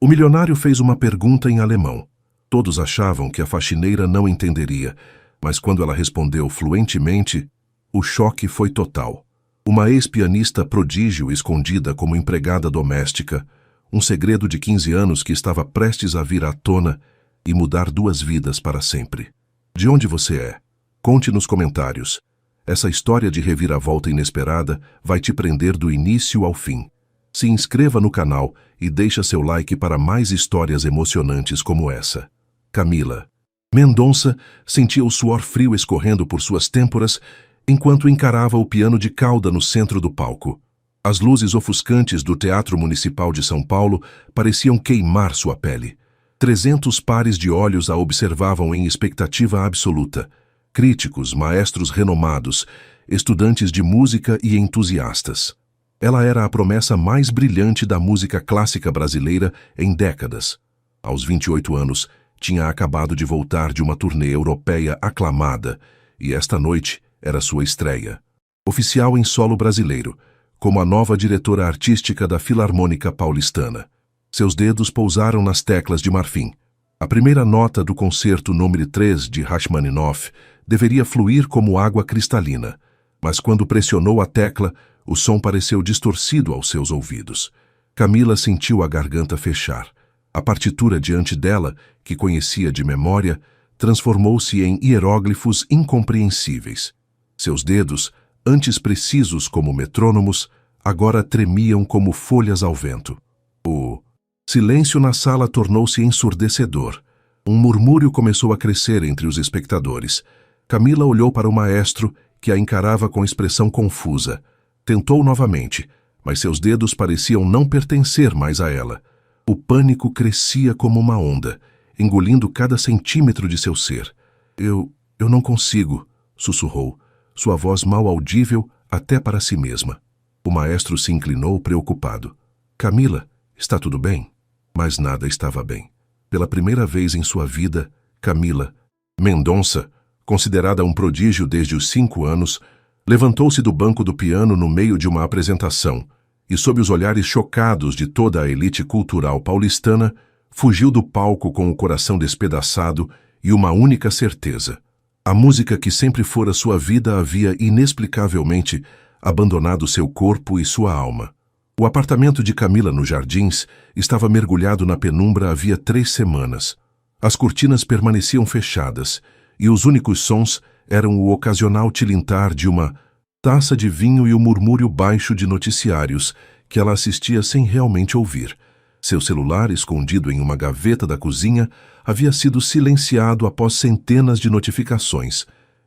O milionário fez uma pergunta em alemão. Todos achavam que a faxineira não entenderia, mas quando ela respondeu fluentemente, o choque foi total. Uma ex-pianista prodígio escondida como empregada doméstica, um segredo de 15 anos que estava prestes a vir à tona e mudar 2 vidas para sempre. De onde você é? Conte nos comentários. Essa história de reviravolta inesperada vai te prender do início ao fim. Se inscreva no canal e deixa seu like para mais histórias emocionantes como essa. Camila Mendonça sentia o suor frio escorrendo por suas têmporas enquanto encarava o piano de cauda no centro do palco. As luzes ofuscantes do Teatro Municipal de São Paulo pareciam queimar sua pele. 300 pares de olhos a observavam em expectativa absoluta. Críticos, maestros renomados, estudantes de música e entusiastas. Ela era a promessa mais brilhante da música clássica brasileira em décadas. Aos 28 anos, tinha acabado de voltar de uma turnê europeia aclamada, e esta noite era sua estreia. Oficial em solo brasileiro, como a nova diretora artística da Filarmônica Paulistana. Seus dedos pousaram nas teclas de marfim. A primeira nota do concerto número 3 de Rachmaninoff deveria fluir como água cristalina, mas quando pressionou a tecla, o som pareceu distorcido aos seus ouvidos. Camila sentiu a garganta fechar. A partitura diante dela, que conhecia de memória, transformou-se em hieróglifos incompreensíveis. Seus dedos, antes precisos como metrônomos, agora tremiam como folhas ao vento. O silêncio na sala tornou-se ensurdecedor. Um murmúrio começou a crescer entre os espectadores. Camila olhou para o maestro, que a encarava com expressão confusa. Tentou novamente, mas seus dedos pareciam não pertencer mais a ela. O pânico crescia como uma onda, engolindo cada centímetro de seu ser. Eu não consigo, sussurrou, sua voz mal audível até para si mesma. O maestro se inclinou preocupado. Camila, está tudo bem? Mas nada estava bem. Pela primeira vez em sua vida, Camila Mendonça, considerada um prodígio desde os 5 anos, levantou-se do banco do piano no meio de uma apresentação e, sob os olhares chocados de toda a elite cultural paulistana, fugiu do palco com o coração despedaçado e uma única certeza. A música que sempre fora sua vida havia inexplicavelmente abandonado seu corpo e sua alma. O apartamento de Camila nos Jardins estava mergulhado na penumbra havia 3 semanas. As cortinas permaneciam fechadas e os únicos sons eram o ocasional tilintar de uma taça de vinho e o murmúrio baixo de noticiários que ela assistia sem realmente ouvir. Seu celular, escondido em uma gaveta da cozinha, havia sido silenciado após centenas de notificações,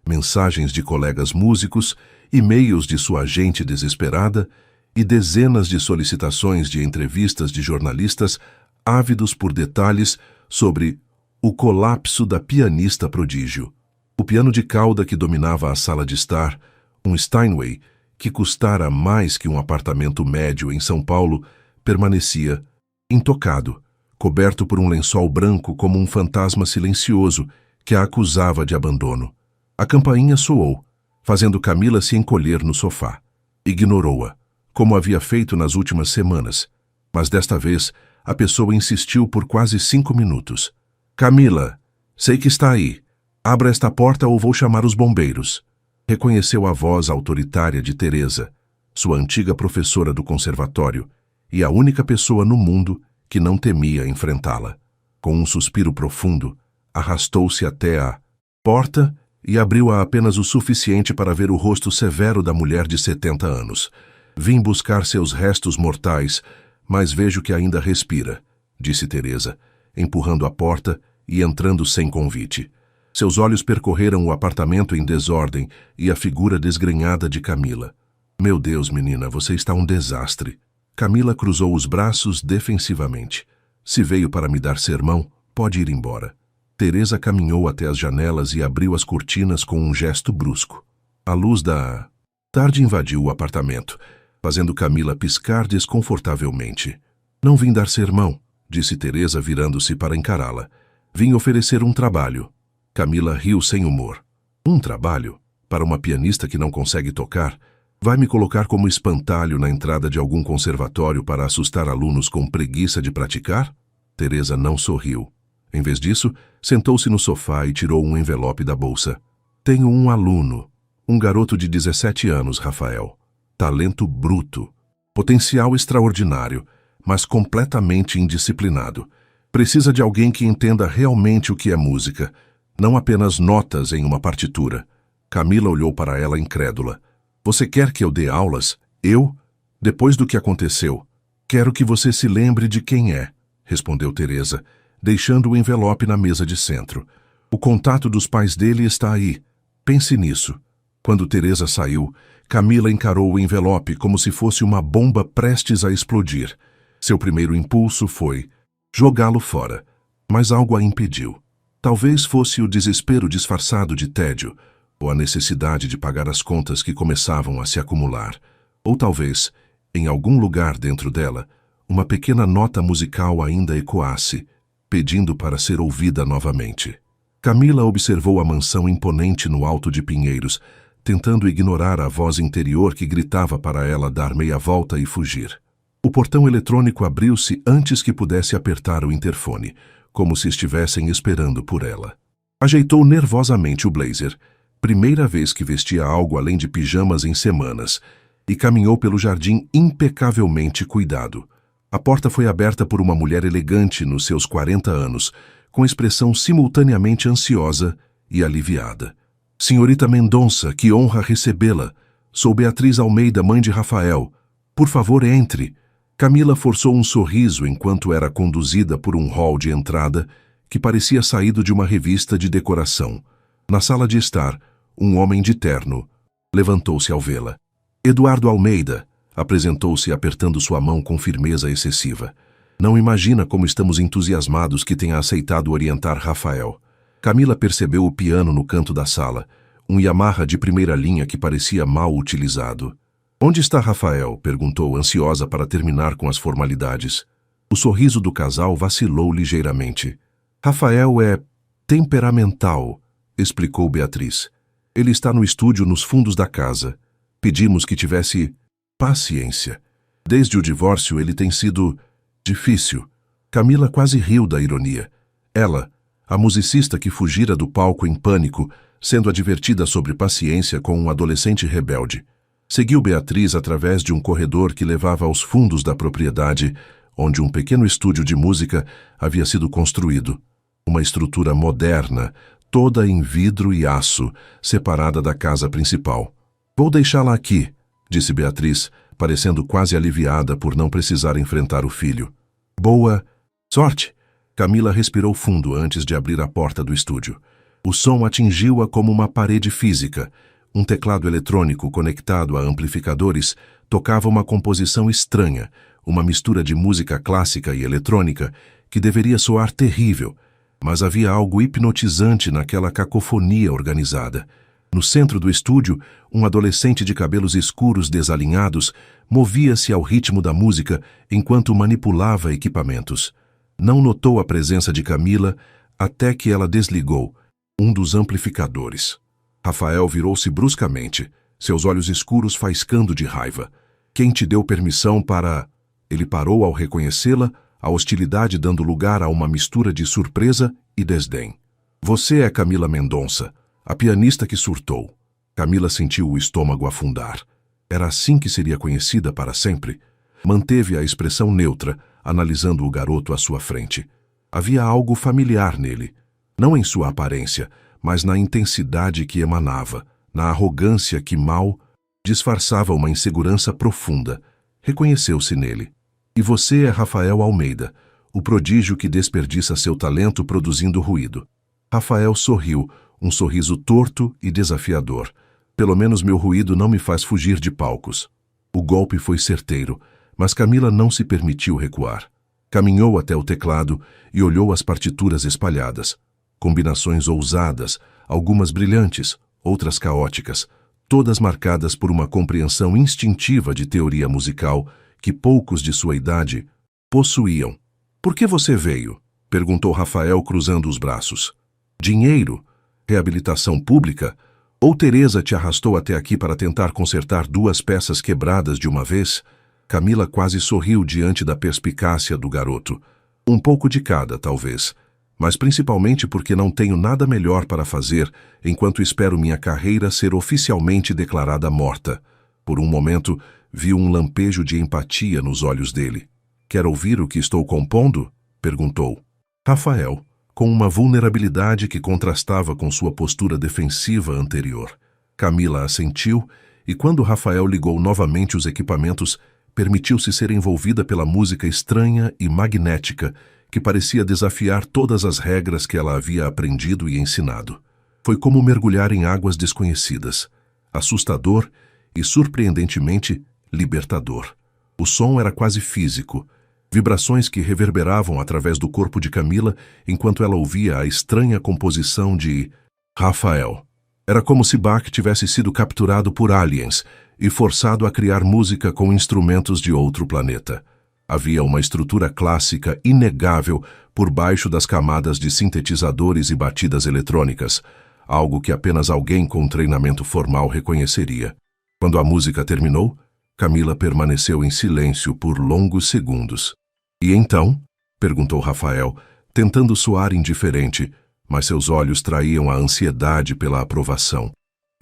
mensagens de colegas músicos, e-mails de sua agente desesperada e dezenas de solicitações de entrevistas de jornalistas ávidos por detalhes sobre o colapso da pianista prodígio. O piano de cauda que dominava a sala de estar, um Steinway, que custara mais que um apartamento médio em São Paulo, permanecia intocado, coberto por um lençol branco como um fantasma silencioso que a acusava de abandono. A campainha soou, fazendo Camila se encolher no sofá. Ignorou-a, como havia feito nas últimas semanas, mas desta vez a pessoa insistiu por quase 5 minutos. Camila, sei que está aí. Abra esta porta ou vou chamar os bombeiros. Reconheceu a voz autoritária de Teresa, sua antiga professora do conservatório, e a única pessoa no mundo que não temia enfrentá-la. Com um suspiro profundo, arrastou-se até a porta e abriu-a apenas o suficiente para ver o rosto severo da mulher de 70 anos. Vim buscar seus restos mortais, mas vejo que ainda respira, disse Teresa, empurrando a porta e entrando sem convite. Seus olhos percorreram o apartamento em desordem e a figura desgrenhada de Camila. Meu Deus, menina, você está um desastre. Camila cruzou os braços defensivamente. Se veio para me dar sermão, pode ir embora. Teresa caminhou até as janelas e abriu as cortinas com um gesto brusco. A luz da tarde invadiu o apartamento, fazendo Camila piscar desconfortavelmente. Não vim dar sermão, disse Teresa virando-se para encará-la. Vim oferecer um trabalho. Camila riu sem humor. Um trabalho? Para uma pianista que não consegue tocar? Vai me colocar como espantalho na entrada de algum conservatório para assustar alunos com preguiça de praticar? Teresa não sorriu. Em vez disso, sentou-se no sofá e tirou um envelope da bolsa. Tenho um aluno, um garoto de 17 anos, Rafael. Talento bruto. Potencial extraordinário, mas completamente indisciplinado. Precisa de alguém que entenda realmente o que é música, não apenas notas em uma partitura. Camila olhou para ela incrédula. Você quer que eu dê aulas? Eu? Depois do que aconteceu? Quero que você se lembre de quem é, respondeu Teresa, deixando o envelope na mesa de centro. O contato dos pais dele está aí. Pense nisso. Quando Teresa saiu, Camila encarou o envelope como se fosse uma bomba prestes a explodir. Seu primeiro impulso foi jogá-lo fora, mas algo a impediu. Talvez fosse o desespero disfarçado de tédio, ou a necessidade de pagar as contas que começavam a se acumular. Ou talvez, em algum lugar dentro dela, uma pequena nota musical ainda ecoasse, pedindo para ser ouvida novamente. Camila observou a mansão imponente no alto de Pinheiros, tentando ignorar a voz interior que gritava para ela dar meia volta e fugir. O portão eletrônico abriu-se antes que pudesse apertar o interfone, como se estivessem esperando por ela. Ajeitou nervosamente o blazer, primeira vez que vestia algo além de pijamas em semanas, e caminhou pelo jardim impecavelmente cuidado. A porta foi aberta por uma mulher elegante nos seus 40 anos, com expressão simultaneamente ansiosa e aliviada. Senhorita Mendonça, que honra recebê-la. Sou Beatriz Almeida, mãe de Rafael. Por favor, entre. Camila forçou um sorriso enquanto era conduzida por um hall de entrada que parecia saído de uma revista de decoração. Na sala de estar, um homem de terno levantou-se ao vê-la. Eduardo Almeida, apresentou-se apertando sua mão com firmeza excessiva. Não imagina como estamos entusiasmados que tenha aceitado orientar Rafael. Camila percebeu o piano no canto da sala, um Yamaha de primeira linha que parecia mal utilizado. Onde está Rafael? Perguntou, ansiosa para terminar com as formalidades. O sorriso do casal vacilou ligeiramente. Rafael é temperamental, explicou Beatriz. Ele está no estúdio nos fundos da casa. Pedimos que tivesse paciência. Desde o divórcio ele tem sido difícil. Camila quase riu da ironia. Ela, a musicista que fugira do palco em pânico, sendo advertida sobre paciência com um adolescente rebelde. Seguiu Beatriz através de um corredor que levava aos fundos da propriedade, onde um pequeno estúdio de música havia sido construído. Uma estrutura moderna, toda em vidro e aço, separada da casa principal. Vou deixá-la aqui, disse Beatriz, parecendo quase aliviada por não precisar enfrentar o filho. Boa sorte! Camila respirou fundo antes de abrir a porta do estúdio. O som atingiu-a como uma parede física. Um teclado eletrônico conectado a amplificadores tocava uma composição estranha, uma mistura de música clássica e eletrônica que deveria soar terrível, mas havia algo hipnotizante naquela cacofonia organizada. No centro do estúdio, um adolescente de cabelos escuros desalinhados movia-se ao ritmo da música enquanto manipulava equipamentos. Não notou a presença de Camila até que ela desligou um dos amplificadores. Rafael virou-se bruscamente, seus olhos escuros faiscando de raiva. Quem te deu permissão para... Ele parou ao reconhecê-la, a hostilidade dando lugar a uma mistura de surpresa e desdém. Você é Camila Mendonça, a pianista que surtou. Camila sentiu o estômago afundar. Era assim que seria conhecida para sempre. Manteve a expressão neutra, analisando o garoto à sua frente. Havia algo familiar nele, não em sua aparência, mas na intensidade que emanava, na arrogância que mal disfarçava uma insegurança profunda. Reconheceu-se nele. E você é Rafael Almeida, o prodígio que desperdiça seu talento produzindo ruído. Rafael sorriu, um sorriso torto e desafiador. Pelo menos meu ruído não me faz fugir de palcos. O golpe foi certeiro, mas Camila não se permitiu recuar. Caminhou até o teclado e olhou as partituras espalhadas. Combinações ousadas, algumas brilhantes, outras caóticas, todas marcadas por uma compreensão instintiva de teoria musical que poucos de sua idade possuíam. Por que você veio? Perguntou Rafael cruzando os braços. Dinheiro? Reabilitação pública? Ou Teresa te arrastou até aqui para tentar consertar duas peças quebradas de uma vez? Camila quase sorriu diante da perspicácia do garoto. Um pouco de cada, talvez, mas principalmente porque não tenho nada melhor para fazer enquanto espero minha carreira ser oficialmente declarada morta. Por um momento, vi um lampejo de empatia nos olhos dele. Quer ouvir o que estou compondo? Perguntou. Rafael, com uma vulnerabilidade que contrastava com sua postura defensiva anterior. Camila assentiu e, quando Rafael ligou novamente os equipamentos, permitiu-se ser envolvida pela música estranha e magnética que parecia desafiar todas as regras que ela havia aprendido e ensinado. Foi como mergulhar em águas desconhecidas, assustador e, surpreendentemente, libertador. O som era quase físico, vibrações que reverberavam através do corpo de Camila enquanto ela ouvia a estranha composição de Rafael. Era como se Bach tivesse sido capturado por aliens e forçado a criar música com instrumentos de outro planeta. Havia uma estrutura clássica inegável por baixo das camadas de sintetizadores e batidas eletrônicas, algo que apenas alguém com treinamento formal reconheceria. Quando a música terminou, Camila permaneceu em silêncio por longos segundos. E então? Perguntou Rafael, tentando soar indiferente, mas seus olhos traíam a ansiedade pela aprovação.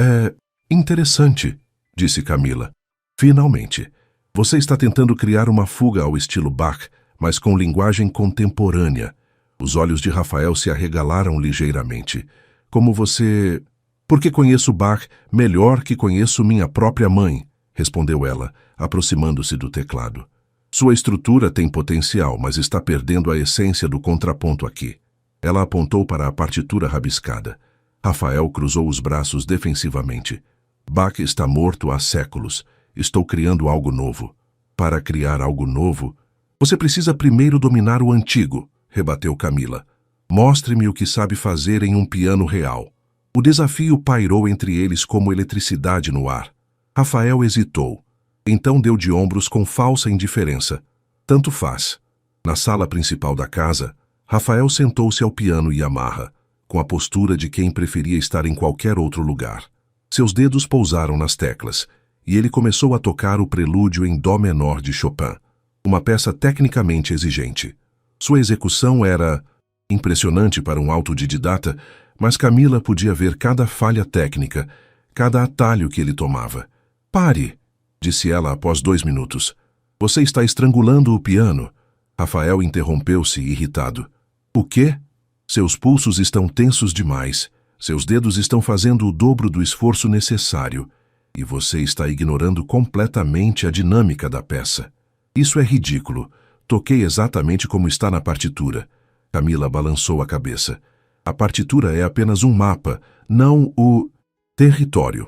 É interessante, disse Camila. Finalmente. Você está tentando criar uma fuga ao estilo Bach, mas com linguagem contemporânea. Os olhos de Rafael se arregalaram ligeiramente. Como você... Porque conheço Bach melhor que conheço minha própria mãe, respondeu ela, aproximando-se do teclado. Sua estrutura tem potencial, mas está perdendo a essência do contraponto aqui. Ela apontou para a partitura rabiscada. Rafael cruzou os braços defensivamente. Bach está morto há séculos. Estou criando algo novo. Para criar algo novo, você precisa primeiro dominar o antigo, rebateu Camila. Mostre-me o que sabe fazer em um piano real. O desafio pairou entre eles como eletricidade no ar. Rafael hesitou. Então deu de ombros com falsa indiferença. Tanto faz. Na sala principal da casa, Rafael sentou-se ao piano Yamaha, com a postura de quem preferia estar em qualquer outro lugar. Seus dedos pousaram nas teclas, e ele começou a tocar o prelúdio em dó menor de Chopin, uma peça tecnicamente exigente. Sua execução era impressionante para um autodidata, mas Camila podia ver cada falha técnica, cada atalho que ele tomava. Pare, disse ela após 2 minutos. Você está estrangulando o piano. Rafael interrompeu-se, irritado. O quê? Seus pulsos estão tensos demais. Seus dedos estão fazendo o dobro do esforço necessário. E você está ignorando completamente a dinâmica da peça. Isso é ridículo. Toquei exatamente como está na partitura. Camila balançou a cabeça. A partitura é apenas um mapa, não o território.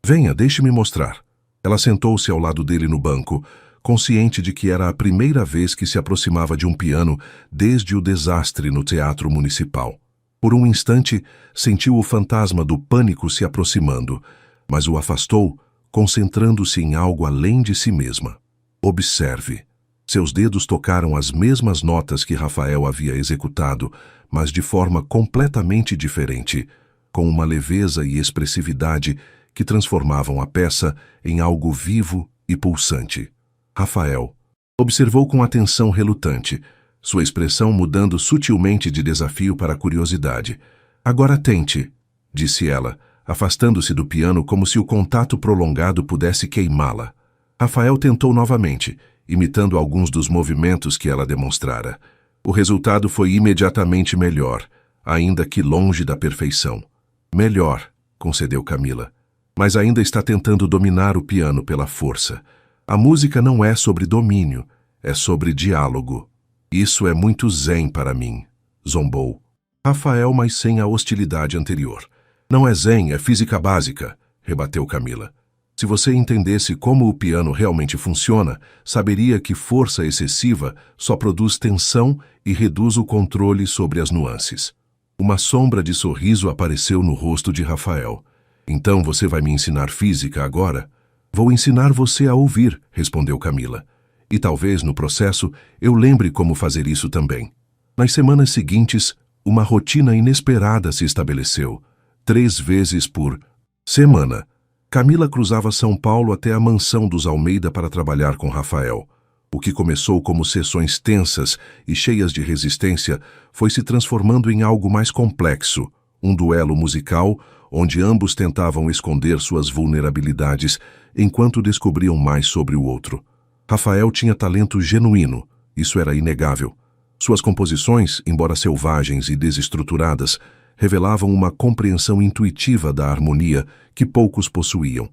Venha, deixe-me mostrar. Ela sentou-se ao lado dele no banco, consciente de que era a primeira vez que se aproximava de um piano desde o desastre no teatro municipal. Por um instante, sentiu o fantasma do pânico se aproximando, mas o afastou, concentrando-se em algo além de si mesma. Observe. Seus dedos tocaram as mesmas notas que Rafael havia executado, mas de forma completamente diferente, com uma leveza e expressividade que transformavam a peça em algo vivo e pulsante. Rafael observou com atenção relutante, sua expressão mudando sutilmente de desafio para curiosidade. Agora tente, disse ela, afastando-se do piano como se o contato prolongado pudesse queimá-la. Rafael tentou novamente, imitando alguns dos movimentos que ela demonstrara. O resultado foi imediatamente melhor, ainda que longe da perfeição. Melhor, concedeu Camila, mas ainda está tentando dominar o piano pela força. A música não é sobre domínio, é sobre diálogo. Isso é muito zen para mim, zombou. Rafael, mas sem a hostilidade anterior. Não é zen, é física básica, rebateu Camila. Se você entendesse como o piano realmente funciona, saberia que força excessiva só produz tensão e reduz o controle sobre as nuances. Uma sombra de sorriso apareceu no rosto de Rafael. Então você vai me ensinar física agora? Vou ensinar você a ouvir, respondeu Camila. E talvez, no processo, eu lembre como fazer isso também. Nas semanas seguintes, uma rotina inesperada se estabeleceu. 3 vezes por semana. Camila cruzava São Paulo até a mansão dos Almeida para trabalhar com Rafael. O que começou como sessões tensas e cheias de resistência foi se transformando em algo mais complexo, um duelo musical onde ambos tentavam esconder suas vulnerabilidades enquanto descobriam mais sobre o outro. Rafael tinha talento genuíno, isso era inegável. Suas composições, embora selvagens e desestruturadas, revelavam uma compreensão intuitiva da harmonia que poucos possuíam.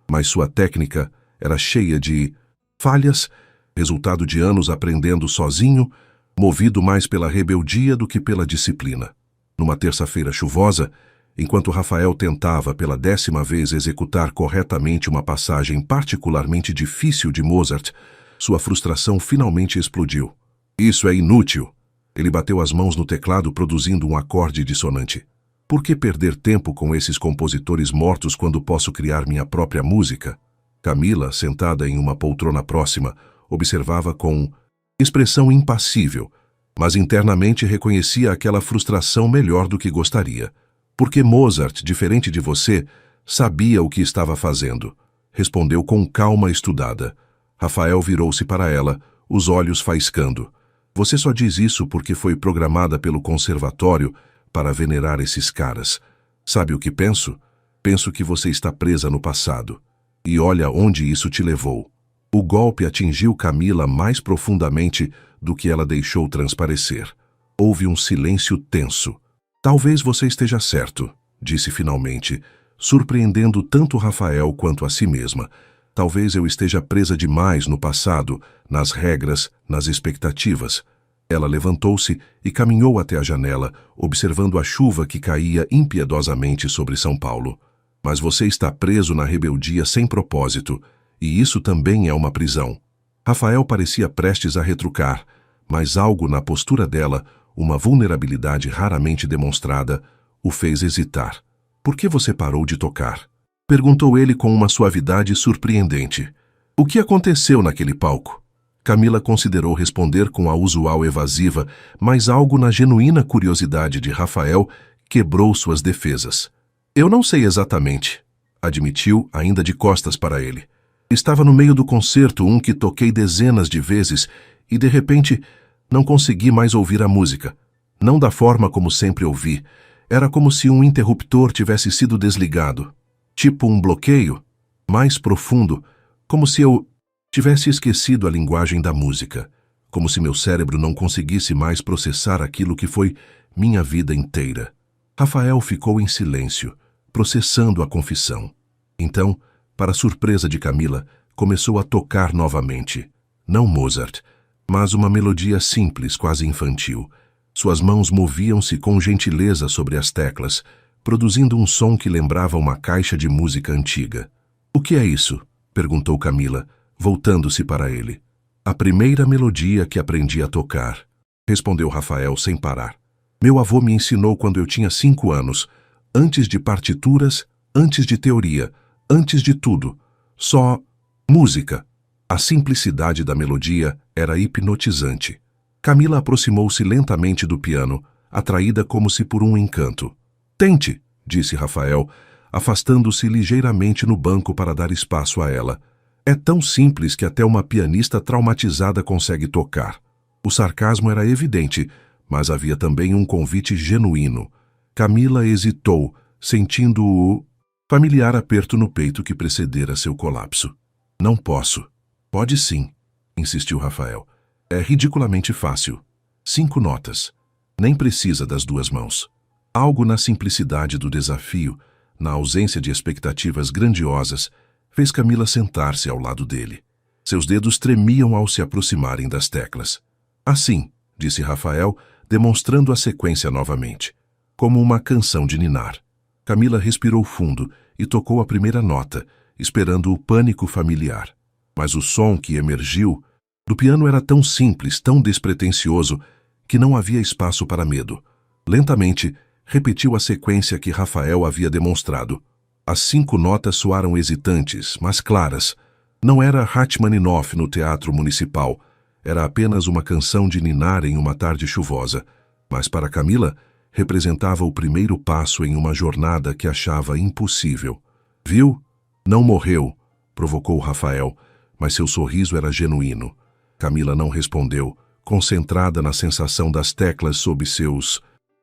Mas sua técnica era cheia de falhas, resultado de anos aprendendo sozinho, movido mais pela rebeldia do que pela disciplina. Numa terça-feira chuvosa, enquanto Rafael tentava pela 10ª vez executar corretamente uma passagem particularmente difícil de Mozart, sua frustração finalmente explodiu. Isso é inútil! Ele bateu as mãos no teclado produzindo um acorde dissonante. Por que perder tempo com esses compositores mortos quando posso criar minha própria música? Camila, sentada em uma poltrona próxima, observava com expressão impassível, mas internamente reconhecia aquela frustração melhor do que gostaria. Porque Mozart, diferente de você, sabia o que estava fazendo. Respondeu com calma estudada. Rafael virou-se para ela, os olhos faiscando. Você só diz isso porque foi programada pelo conservatório para venerar esses caras. Sabe o que penso? Penso que você está presa no passado. E olha onde isso te levou. O golpe atingiu Camila mais profundamente do que ela deixou transparecer. Houve um silêncio tenso. Talvez você esteja certo, disse finalmente, surpreendendo tanto Rafael quanto a si mesma. Talvez eu esteja presa demais no passado, nas regras, nas expectativas. Ela levantou-se e caminhou até a janela, observando a chuva que caía impiedosamente sobre São Paulo. Mas você está preso na rebeldia sem propósito, e isso também é uma prisão. Rafael parecia prestes a retrucar, mas algo na postura dela, uma vulnerabilidade raramente demonstrada, o fez hesitar. Por que você parou de tocar? Perguntou ele com uma suavidade surpreendente. O que aconteceu naquele palco? Camila considerou responder com a usual evasiva, mas algo na genuína curiosidade de Rafael quebrou suas defesas. Eu não sei exatamente, admitiu, ainda de costas para ele. Estava no meio do concerto, um que toquei dezenas de vezes, e de repente não consegui mais ouvir a música. Não da forma como sempre ouvi. Era como se um interruptor tivesse sido desligado. Tipo um bloqueio, mais profundo, como se eu tivesse esquecido a linguagem da música, como se meu cérebro não conseguisse mais processar aquilo que foi minha vida inteira. Rafael ficou em silêncio, processando a confissão. Então, para surpresa de Camila, começou a tocar novamente. Não Mozart, mas uma melodia simples, quase infantil. Suas mãos moviam-se com gentileza sobre as teclas, produzindo um som que lembrava uma caixa de música antiga. O que é isso? Perguntou Camila, voltando-se para ele. A primeira melodia que aprendi a tocar, respondeu Rafael sem parar. Meu avô me ensinou quando eu tinha 5 anos, antes de partituras, antes de teoria, antes de tudo. Só música. A simplicidade da melodia era hipnotizante. Camila aproximou-se lentamente do piano, atraída como se por um encanto. Tente, disse Rafael, afastando-se ligeiramente no banco para dar espaço a ela. É tão simples que até uma pianista traumatizada consegue tocar. O sarcasmo era evidente, mas havia também um convite genuíno. Camila hesitou, sentindo o familiar aperto no peito que precedera seu colapso. Não posso. Pode sim, insistiu Rafael. É ridiculamente fácil. 5 notas. Nem precisa das 2 mãos. Algo na simplicidade do desafio, na ausência de expectativas grandiosas, fez Camila sentar-se ao lado dele. Seus dedos tremiam ao se aproximarem das teclas. Assim, disse Rafael, demonstrando a sequência novamente, como uma canção de ninar. Camila respirou fundo e tocou a primeira nota, esperando o pânico familiar. Mas o som que emergiu do piano era tão simples, tão despretensioso, que não havia espaço para medo. Lentamente, repetiu a sequência que Rafael havia demonstrado. As 5 notas soaram hesitantes, mas claras. Não era Rachmaninoff no Teatro Municipal. Era apenas uma canção de ninar em uma tarde chuvosa. Mas para Camila, representava o primeiro passo em uma jornada que achava impossível. Viu? Não morreu, provocou Rafael, mas seu sorriso era genuíno. Camila não respondeu, concentrada na sensação das teclas sob seus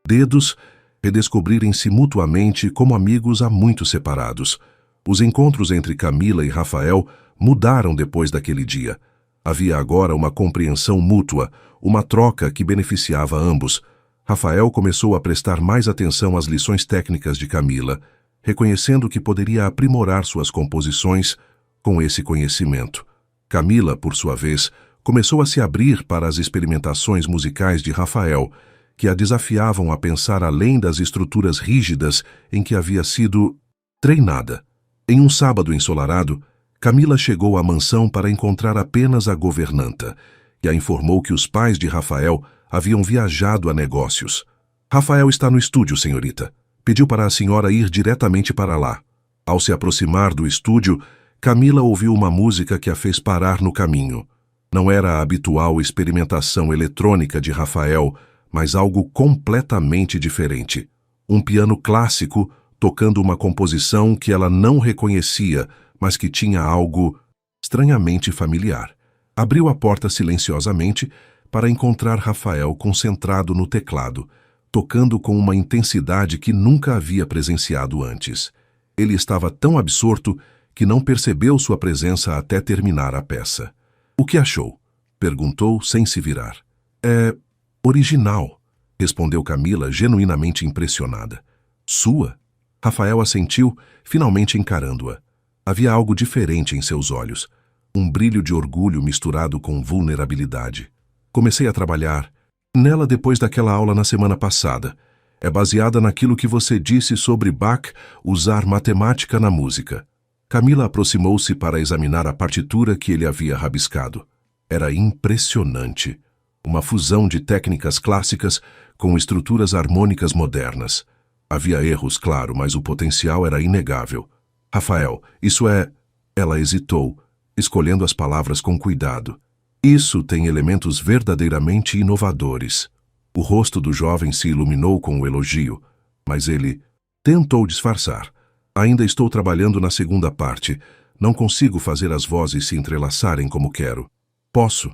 dedos, redescobrirem-se mutuamente como amigos há muito separados. Os encontros entre Camila e Rafael mudaram depois daquele dia. Havia agora uma compreensão mútua, uma troca que beneficiava ambos. Rafael começou a prestar mais atenção às lições técnicas de Camila, reconhecendo que poderia aprimorar suas composições com esse conhecimento. Camila, por sua vez, começou a se abrir para as experimentações musicais de Rafael, que a desafiavam a pensar além das estruturas rígidas em que havia sido treinada. Em um sábado ensolarado, Camila chegou à mansão para encontrar apenas a governanta, que a informou que os pais de Rafael haviam viajado a negócios. Rafael está no estúdio, senhorita. Pediu para a senhora ir diretamente para lá. Ao se aproximar do estúdio, Camila ouviu uma música que a fez parar no caminho. Não era a habitual experimentação eletrônica de Rafael, mas algo completamente diferente. Um piano clássico tocando uma composição que ela não reconhecia, mas que tinha algo estranhamente familiar. Abriu a porta silenciosamente para encontrar Rafael concentrado no teclado, tocando com uma intensidade que nunca havia presenciado antes. Ele estava tão absorto que não percebeu sua presença até terminar a peça. "O que achou?" perguntou sem se virar. "É original", respondeu Camila, genuinamente impressionada. "Sua?" Rafael assentiu, finalmente encarando-a. Havia algo diferente em seus olhos, um brilho de orgulho misturado com vulnerabilidade. "Comecei a trabalhar nela depois daquela aula na semana passada. É baseada naquilo que você disse sobre Bach usar matemática na música." Camila aproximou-se para examinar a partitura que ele havia rabiscado. Era impressionante. Uma fusão de técnicas clássicas com estruturas harmônicas modernas. Havia erros, claro, mas o potencial era inegável. "Rafael, isso é..." Ela hesitou, escolhendo as palavras com cuidado. "Isso tem elementos verdadeiramente inovadores." O rosto do jovem se iluminou com o elogio, mas ele tentou disfarçar. "Ainda estou trabalhando na segunda parte. Não consigo fazer as vozes se entrelaçarem como quero." "Posso."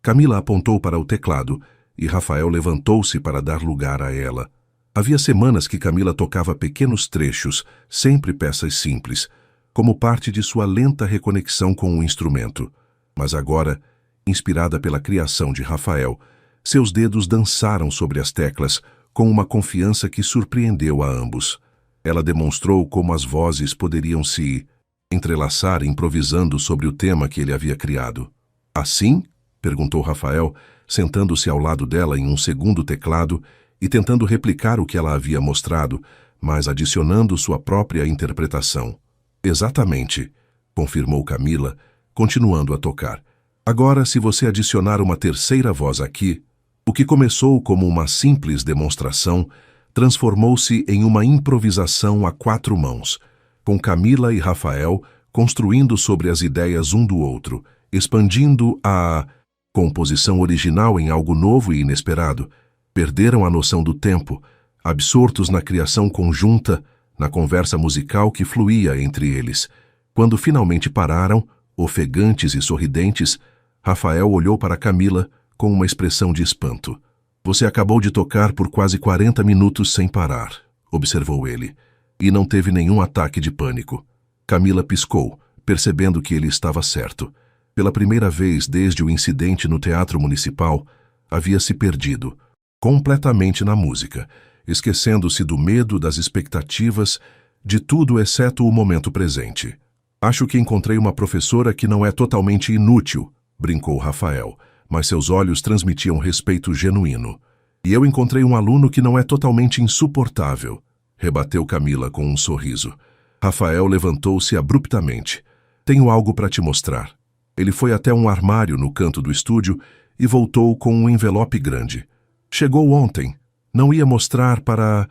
Camila apontou para o teclado e Rafael levantou-se para dar lugar a ela. Havia semanas que Camila tocava pequenos trechos, sempre peças simples, como parte de sua lenta reconexão com o instrumento. Mas agora, inspirada pela criação de Rafael, seus dedos dançaram sobre as teclas com uma confiança que surpreendeu a ambos. Ela demonstrou como as vozes poderiam se entrelaçar improvisando sobre o tema que ele havia criado. "Assim?" perguntou Rafael, sentando-se ao lado dela em um segundo teclado e tentando replicar o que ela havia mostrado, mas adicionando sua própria interpretação. "Exatamente", confirmou Camila, continuando a tocar. "Agora, se você adicionar uma terceira voz aqui, o que começou como uma simples demonstração transformou-se em uma improvisação a 4 mãos, com Camila e Rafael construindo sobre as ideias um do outro, expandindo a composição original em algo novo e inesperado. Perderam a noção do tempo, absortos na criação conjunta, na conversa musical que fluía entre eles. Quando finalmente pararam, ofegantes e sorridentes, Rafael olhou para Camila com uma expressão de espanto. "Você acabou de tocar por quase 40 minutos sem parar", observou ele, "e não teve nenhum ataque de pânico." Camila piscou, percebendo que ele estava certo. Pela primeira vez desde o incidente no Teatro Municipal, havia se perdido completamente na música, esquecendo-se do medo, das expectativas, de tudo exceto o momento presente. "Acho que encontrei uma professora que não é totalmente inútil", brincou Rafael, mas seus olhos transmitiam respeito genuíno. "E eu encontrei um aluno que não é totalmente insuportável", rebateu Camila com um sorriso. Rafael levantou-se abruptamente. "Tenho algo para te mostrar." Ele foi até um armário no canto do estúdio e voltou com um envelope grande. "Chegou ontem. Não ia mostrar para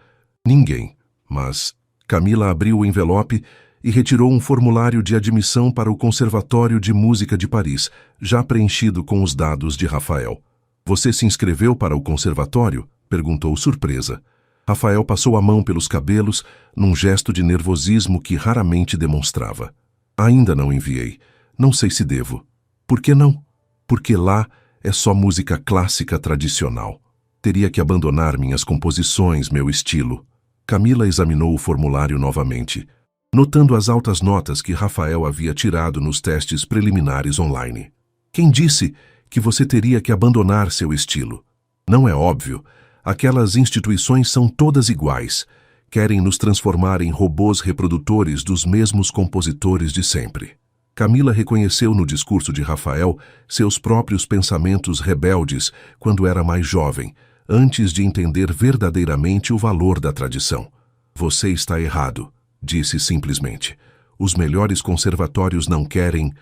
ninguém, mas..." Camila abriu o envelope e retirou um formulário de admissão para o Conservatório de Música de Paris, já preenchido com os dados de Rafael. "Você se inscreveu para o conservatório?" perguntou surpresa. Rafael passou a mão pelos cabelos, num gesto de nervosismo que raramente demonstrava. "Ainda não enviei. Não sei se devo." "Por que não?" "Porque lá É só música clássica tradicional. Teria que abandonar minhas composições, meu estilo. Camila examinou o formulário novamente, notando as altas notas que Rafael havia tirado nos testes preliminares online. Quem disse que você teria que abandonar seu estilo? Não é óbvio. Aquelas instituições são todas iguais. Querem nos transformar em robôs reprodutores dos mesmos compositores de sempre. Camila reconheceu no discurso de Rafael seus próprios pensamentos rebeldes quando era mais jovem, antes de entender verdadeiramente o valor da tradição. Você está errado, disse simplesmente. Os melhores conservatórios não querem...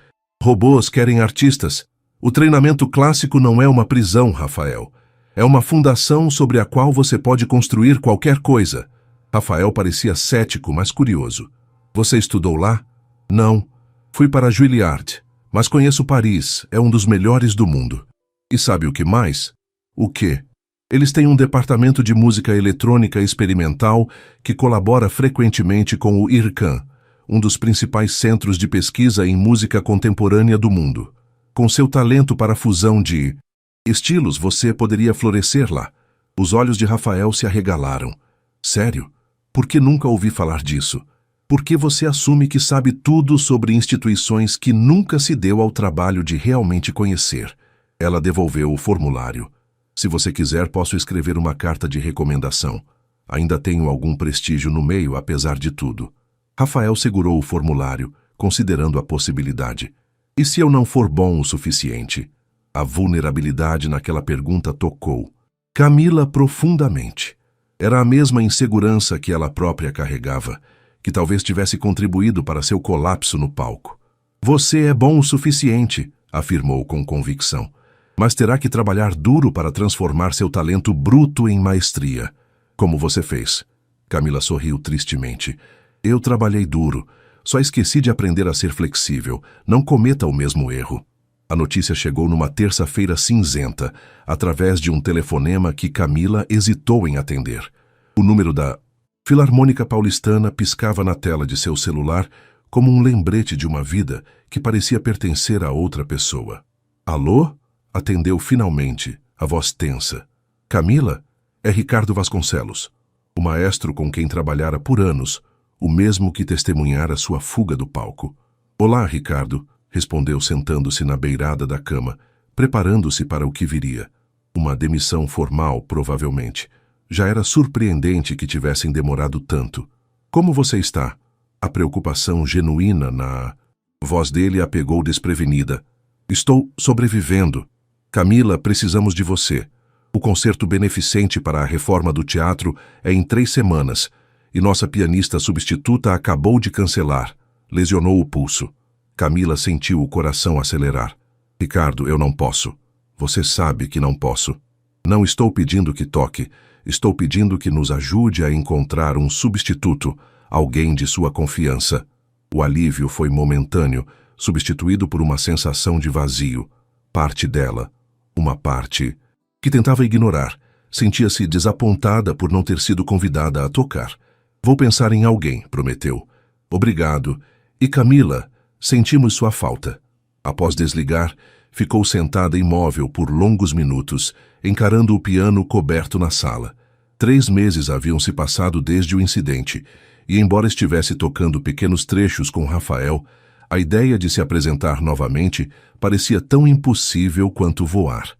Robôs querem artistas. O treinamento clássico não é uma prisão, Rafael. É uma fundação sobre a qual você pode construir qualquer coisa. Rafael parecia cético, mas curioso. Você estudou lá? Não. Fui para Juilliard, mas conheço Paris, é um dos melhores do mundo. E sabe o que mais? O quê? Eles têm um departamento de música eletrônica experimental que colabora frequentemente com o IRCAM, um dos principais centros de pesquisa em música contemporânea do mundo. Com seu talento para a fusão de estilos, você poderia florescer lá. Os olhos de Rafael se arregalaram. Sério? Por que nunca ouvi falar disso? Por que você assume que sabe tudo sobre instituições que nunca se deu ao trabalho de realmente conhecer? Ela devolveu o formulário. Se você quiser, posso escrever uma carta de recomendação. Ainda tenho algum prestígio no meio, apesar de tudo. Rafael segurou o formulário, considerando a possibilidade. E se eu não for bom o suficiente? A vulnerabilidade naquela pergunta tocou Camila profundamente. Era a mesma insegurança que ela própria carregava, que talvez tivesse contribuído para seu colapso no palco. Você é bom o suficiente, afirmou com convicção, mas terá que trabalhar duro para transformar seu talento bruto em maestria, como você fez. Camila sorriu tristemente. Eu trabalhei duro, só esqueci de aprender a ser flexível. Não cometa o mesmo erro. A notícia chegou numa terça-feira cinzenta, através de um telefonema que Camila hesitou em atender. O número da Filarmônica Paulistana piscava na tela de seu celular como um lembrete de uma vida que parecia pertencer a outra pessoa. Alô? Atendeu finalmente, a voz tensa. Camila? É Ricardo Vasconcelos, o maestro com quem trabalhara por anos, o mesmo que testemunhara sua fuga do palco. Olá, Ricardo, respondeu sentando-se na beirada da cama, preparando-se para o que viria. Uma demissão formal, provavelmente. Já era surpreendente que tivessem demorado tanto. Como você está? A preocupação genuína na voz dele a pegou desprevenida. Estou sobrevivendo. Camila, precisamos de você. O concerto beneficente para a reforma do teatro é em 3 semanas, e nossa pianista substituta acabou de cancelar. Lesionou o pulso. Camila sentiu o coração acelerar. Ricardo, eu não posso. Você sabe que não posso. Não estou pedindo que toque. Estou pedindo que nos ajude a encontrar um substituto, alguém de sua confiança. O alívio foi momentâneo, substituído por uma sensação de vazio. Parte dela, uma parte que tentava ignorar, sentia-se desapontada por não ter sido convidada a tocar. Vou pensar em alguém, prometeu. Obrigado. E Camila, sentimos sua falta. Após desligar, ficou sentada imóvel por longos minutos, encarando o piano coberto na sala. 3 meses haviam se passado desde o incidente, e embora estivesse tocando pequenos trechos com Rafael, a ideia de se apresentar novamente parecia tão impossível quanto voar.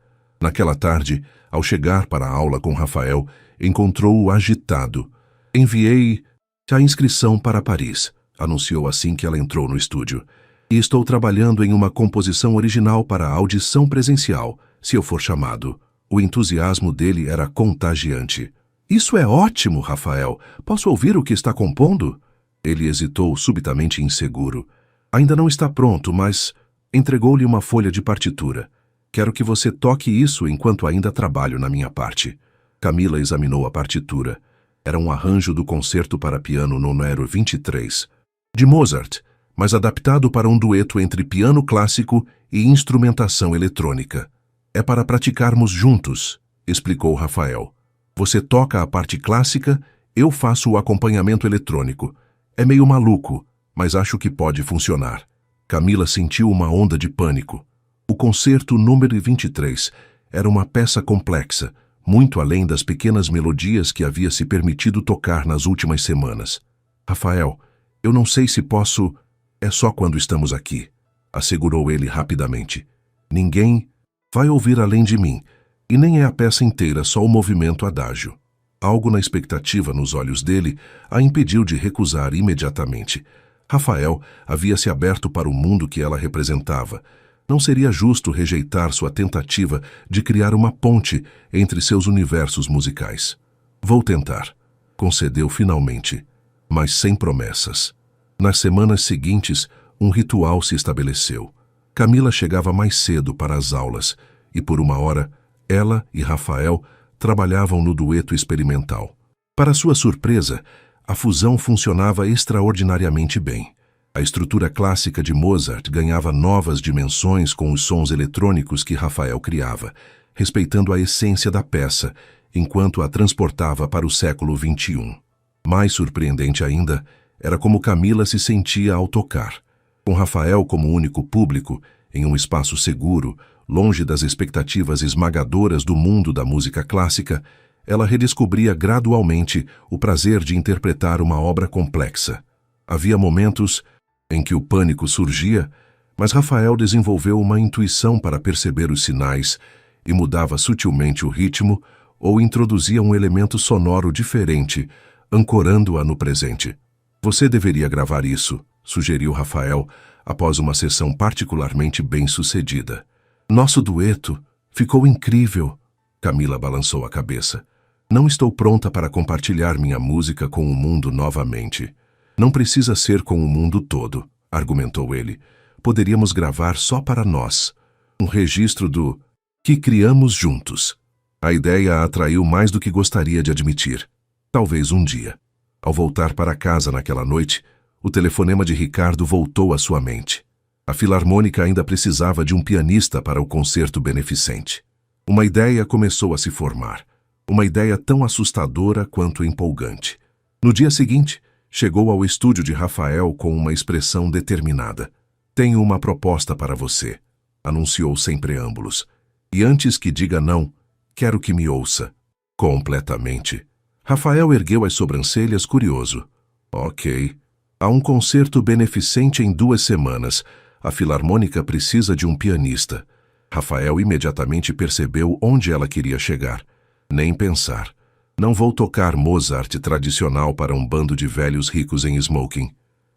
Naquela tarde, ao chegar para a aula com Rafael, encontrou-o agitado. Enviei a inscrição para Paris, anunciou assim que ela entrou no estúdio. E estou trabalhando em uma composição original para a audição presencial, se eu for chamado. O entusiasmo dele era contagiante. Isso é ótimo, Rafael. Posso ouvir o que está compondo? Ele hesitou, subitamente inseguro. Ainda não está pronto, mas entregou-lhe uma folha de partitura. Quero que você toque isso enquanto ainda trabalho na minha parte. Camila examinou a partitura. Era um arranjo do concerto para piano número 23, de Mozart, mas adaptado para um dueto entre piano clássico e instrumentação eletrônica. É para praticarmos juntos, explicou Rafael. Você toca a parte clássica, eu faço o acompanhamento eletrônico. É meio maluco, mas acho que pode funcionar. Camila sentiu uma onda de pânico. O concerto número 23 era uma peça complexa, muito além das pequenas melodias que havia se permitido tocar nas últimas semanas. Rafael, eu não sei se posso... É só quando estamos aqui, assegurou ele rapidamente. Ninguém vai ouvir além de mim, e nem é a peça inteira, só o movimento adágio. Algo na expectativa nos olhos dele a impediu de recusar imediatamente. Rafael havia se aberto para o mundo que ela representava. Não seria justo rejeitar sua tentativa de criar uma ponte entre seus universos musicais. Vou tentar, concedeu finalmente, mas sem promessas. Nas semanas seguintes, um ritual se estabeleceu. Camila chegava mais cedo para as aulas e, por uma hora, ela e Rafael trabalhavam no dueto experimental. Para sua surpresa, a fusão funcionava extraordinariamente bem. A estrutura clássica de Mozart ganhava novas dimensões com os sons eletrônicos que Rafael criava, respeitando a essência da peça, enquanto a transportava para o século XXI. Mais surpreendente ainda, era como Camila se sentia ao tocar. Com Rafael como único público, em um espaço seguro, longe das expectativas esmagadoras do mundo da música clássica, ela redescobria gradualmente o prazer de interpretar uma obra complexa. Havia momentos em que o pânico surgia, mas Rafael desenvolveu uma intuição para perceber os sinais e mudava sutilmente o ritmo ou introduzia um elemento sonoro diferente, ancorando-a no presente. Você deveria gravar isso, sugeriu Rafael, após uma sessão particularmente bem-sucedida. Nosso dueto ficou incrível. Camila balançou a cabeça. Não estou pronta para compartilhar minha música com o mundo novamente. Não precisa ser com o mundo todo, argumentou ele. Poderíamos gravar só para nós. Um registro do que criamos juntos. A ideia a atraiu mais do que gostaria de admitir. Talvez um dia. Ao voltar para casa naquela noite, o telefonema de Ricardo voltou à sua mente. A Filarmônica ainda precisava de um pianista para o concerto beneficente. Uma ideia começou a se formar. Uma ideia tão assustadora quanto empolgante. No dia seguinte, chegou ao estúdio de Rafael com uma expressão determinada. Tenho uma proposta para você, anunciou sem preâmbulos. E antes que diga não, quero que me ouça. Completamente. Rafael ergueu as sobrancelhas curioso. Ok. Há um concerto beneficente em 2 semanas. A Filarmônica precisa de um pianista. Rafael imediatamente percebeu onde ela queria chegar. Nem pensar. Não vou tocar Mozart tradicional para um bando de velhos ricos em smoking.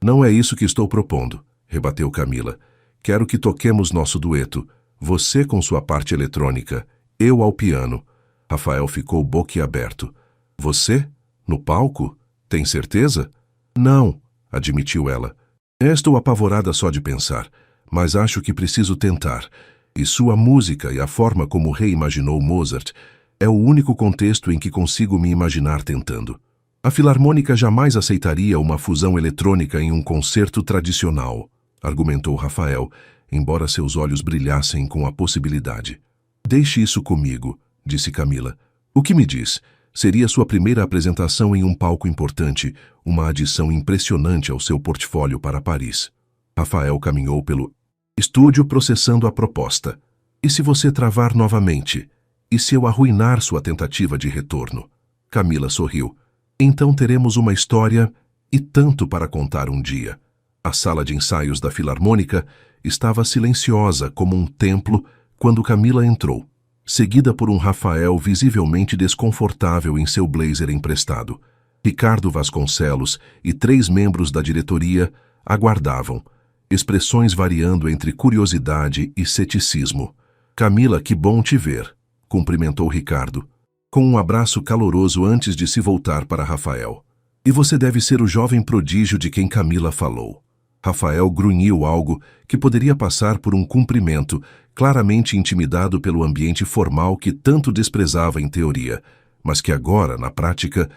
Não é isso que estou propondo, rebateu Camila. Quero que toquemos nosso dueto. Você com sua parte eletrônica, eu ao piano. Rafael ficou boquiaberto. Você? No palco? Tem certeza? Não, admitiu ela. Estou apavorada só de pensar, mas acho que preciso tentar. E sua música e a forma como reimaginou Mozart é o único contexto em que consigo me imaginar tentando. A Filarmônica jamais aceitaria uma fusão eletrônica em um concerto tradicional, argumentou Rafael, embora seus olhos brilhassem com a possibilidade. Deixe isso comigo, disse Camila. O que me diz? Seria sua primeira apresentação em um palco importante, uma adição impressionante ao seu portfólio para Paris. Rafael caminhou pelo estúdio processando a proposta. E se você travar novamente? E se eu arruinar sua tentativa de retorno? Camila sorriu. Então teremos uma história e tanto para contar um dia. A sala de ensaios da Filarmônica estava silenciosa como um templo quando Camila entrou, seguida por um Rafael visivelmente desconfortável em seu blazer emprestado. Ricardo Vasconcelos e 3 membros da diretoria aguardavam, expressões variando entre curiosidade e ceticismo. Camila, que bom te ver, cumprimentou Ricardo, com um abraço caloroso antes de se voltar para Rafael. E você deve ser o jovem prodígio de quem Camila falou. Rafael grunhiu algo que poderia passar por um cumprimento, claramente intimidado pelo ambiente formal que tanto desprezava em teoria, mas que agora, na prática,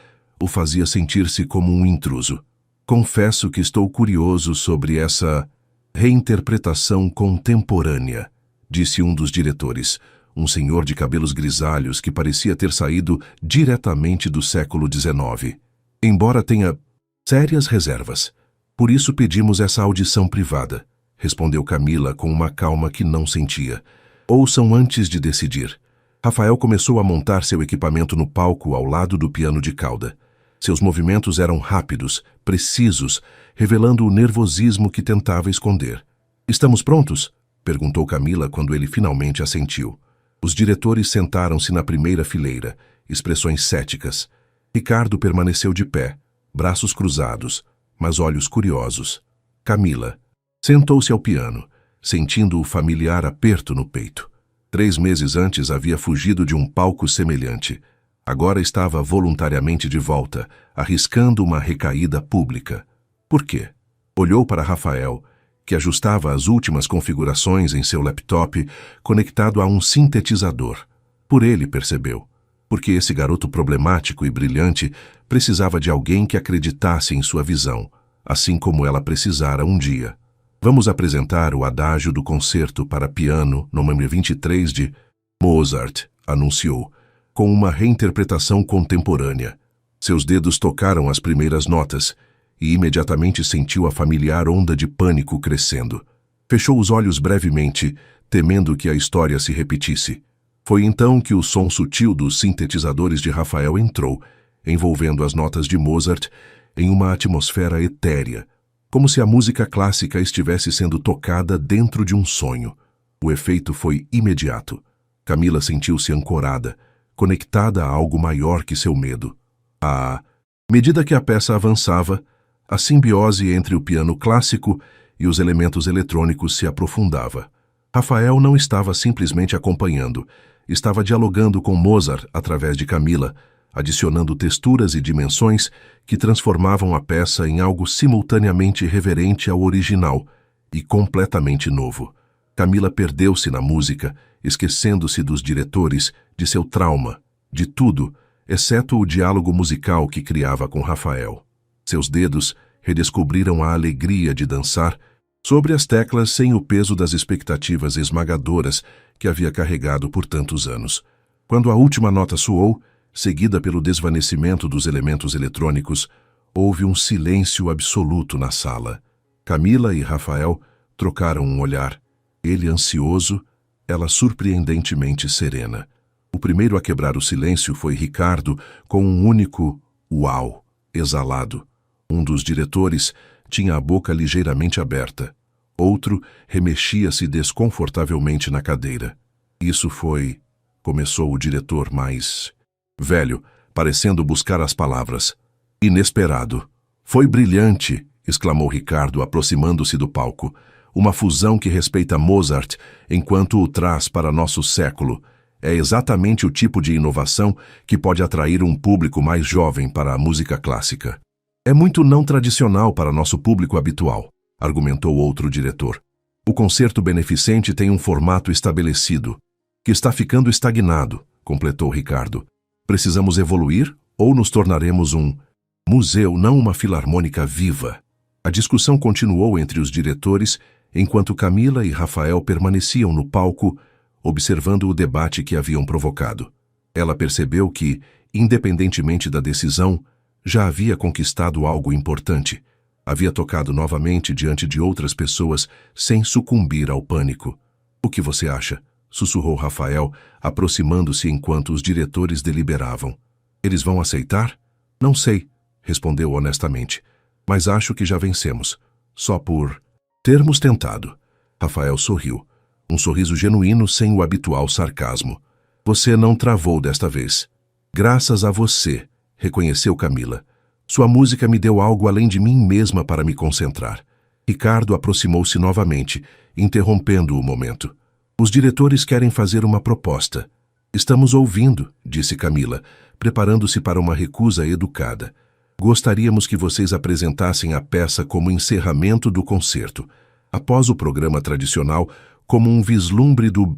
o fazia sentir-se como um intruso. Confesso que estou curioso sobre essa reinterpretação contemporânea, disse um dos diretores, um senhor de cabelos grisalhos que parecia ter saído diretamente do século XIX. Embora tenha sérias reservas. Por isso pedimos essa audição privada. respondeu Camila com uma calma que não sentia. Ouçam antes de decidir. Rafael começou a montar seu equipamento no palco ao lado do piano de cauda. Seus movimentos eram rápidos, precisos, revelando o nervosismo que tentava esconder. Estamos prontos? Perguntou Camila quando ele finalmente assentiu. Os diretores sentaram-se na primeira fileira, expressões céticas. Ricardo permaneceu de pé, braços cruzados, mas olhos curiosos. Camila sentou-se ao piano, sentindo o familiar aperto no peito. 3 meses antes havia fugido de um palco semelhante. Agora estava voluntariamente de volta, arriscando uma recaída pública. Por quê? Olhou para Rafael, que ajustava as últimas configurações em seu laptop, conectado a um sintetizador. Por ele, percebeu. Porque esse garoto problemático e brilhante precisava de alguém que acreditasse em sua visão, assim como ela precisara um dia. Vamos apresentar o adágio do concerto para piano, número 23 de Mozart, anunciou, com uma reinterpretação contemporânea. Seus dedos tocaram as primeiras notas e imediatamente sentiu a familiar onda de pânico crescendo. Fechou os olhos brevemente, temendo que a história se repetisse. Foi então que o som sutil dos sintetizadores de Rafael entrou, envolvendo as notas de Mozart em uma atmosfera etérea, como se a música clássica estivesse sendo tocada dentro de um sonho. O efeito foi imediato. Camila sentiu-se ancorada, conectada a algo maior que seu medo. À medida que a peça avançava, a simbiose entre o piano clássico e os elementos eletrônicos se aprofundava. Rafael não estava simplesmente acompanhando, estava dialogando com Mozart através de Camila, adicionando texturas e dimensões que transformavam a peça em algo simultaneamente reverente ao original e completamente novo. Camila perdeu-se na música, esquecendo-se dos diretores, de seu trauma, de tudo, exceto o diálogo musical que criava com Rafael. Seus dedos redescobriram a alegria de dançar sobre as teclas sem o peso das expectativas esmagadoras que havia carregado por tantos anos. Quando a última nota soou, seguida pelo desvanecimento dos elementos eletrônicos, houve um silêncio absoluto na sala. Camila e Rafael trocaram um olhar, ele ansioso, ela surpreendentemente serena. O primeiro a quebrar o silêncio foi Ricardo, com um único "uau" exalado. Um dos diretores tinha a boca ligeiramente aberta. Outro remexia-se desconfortavelmente na cadeira. Isso foi... Começou o diretor mais... velho, parecendo buscar as palavras. Inesperado. Foi brilhante, exclamou Ricardo, aproximando-se do palco. Uma fusão que respeita Mozart enquanto o traz para nosso século. É exatamente o tipo de inovação que pode atrair um público mais jovem para a música clássica. É muito não tradicional para nosso público habitual, argumentou outro diretor. O concerto beneficente tem um formato estabelecido, que está ficando estagnado, completou Ricardo. Precisamos evoluir ou nos tornaremos um museu, não uma filarmônica viva? A discussão continuou entre os diretores, enquanto Camila e Rafael permaneciam no palco, observando o debate que haviam provocado. Ela percebeu que, independentemente da decisão, já havia conquistado algo importante. Havia tocado novamente diante de outras pessoas sem sucumbir ao pânico. O que você acha? Sussurrou Rafael, aproximando-se enquanto os diretores deliberavam. Eles vão aceitar? Não sei, respondeu honestamente. Mas acho que já vencemos. Só por termos tentado. Rafael sorriu. Um sorriso genuíno sem o habitual sarcasmo. Você não travou desta vez. Graças a você, reconheceu Camila. Sua música me deu algo além de mim mesma para me concentrar. Ricardo aproximou-se novamente, interrompendo o momento. Os diretores querem fazer uma proposta. Estamos ouvindo, disse Camila, preparando-se para uma recusa educada. Gostaríamos que vocês apresentassem a peça como encerramento do concerto, após o programa tradicional, como um vislumbre do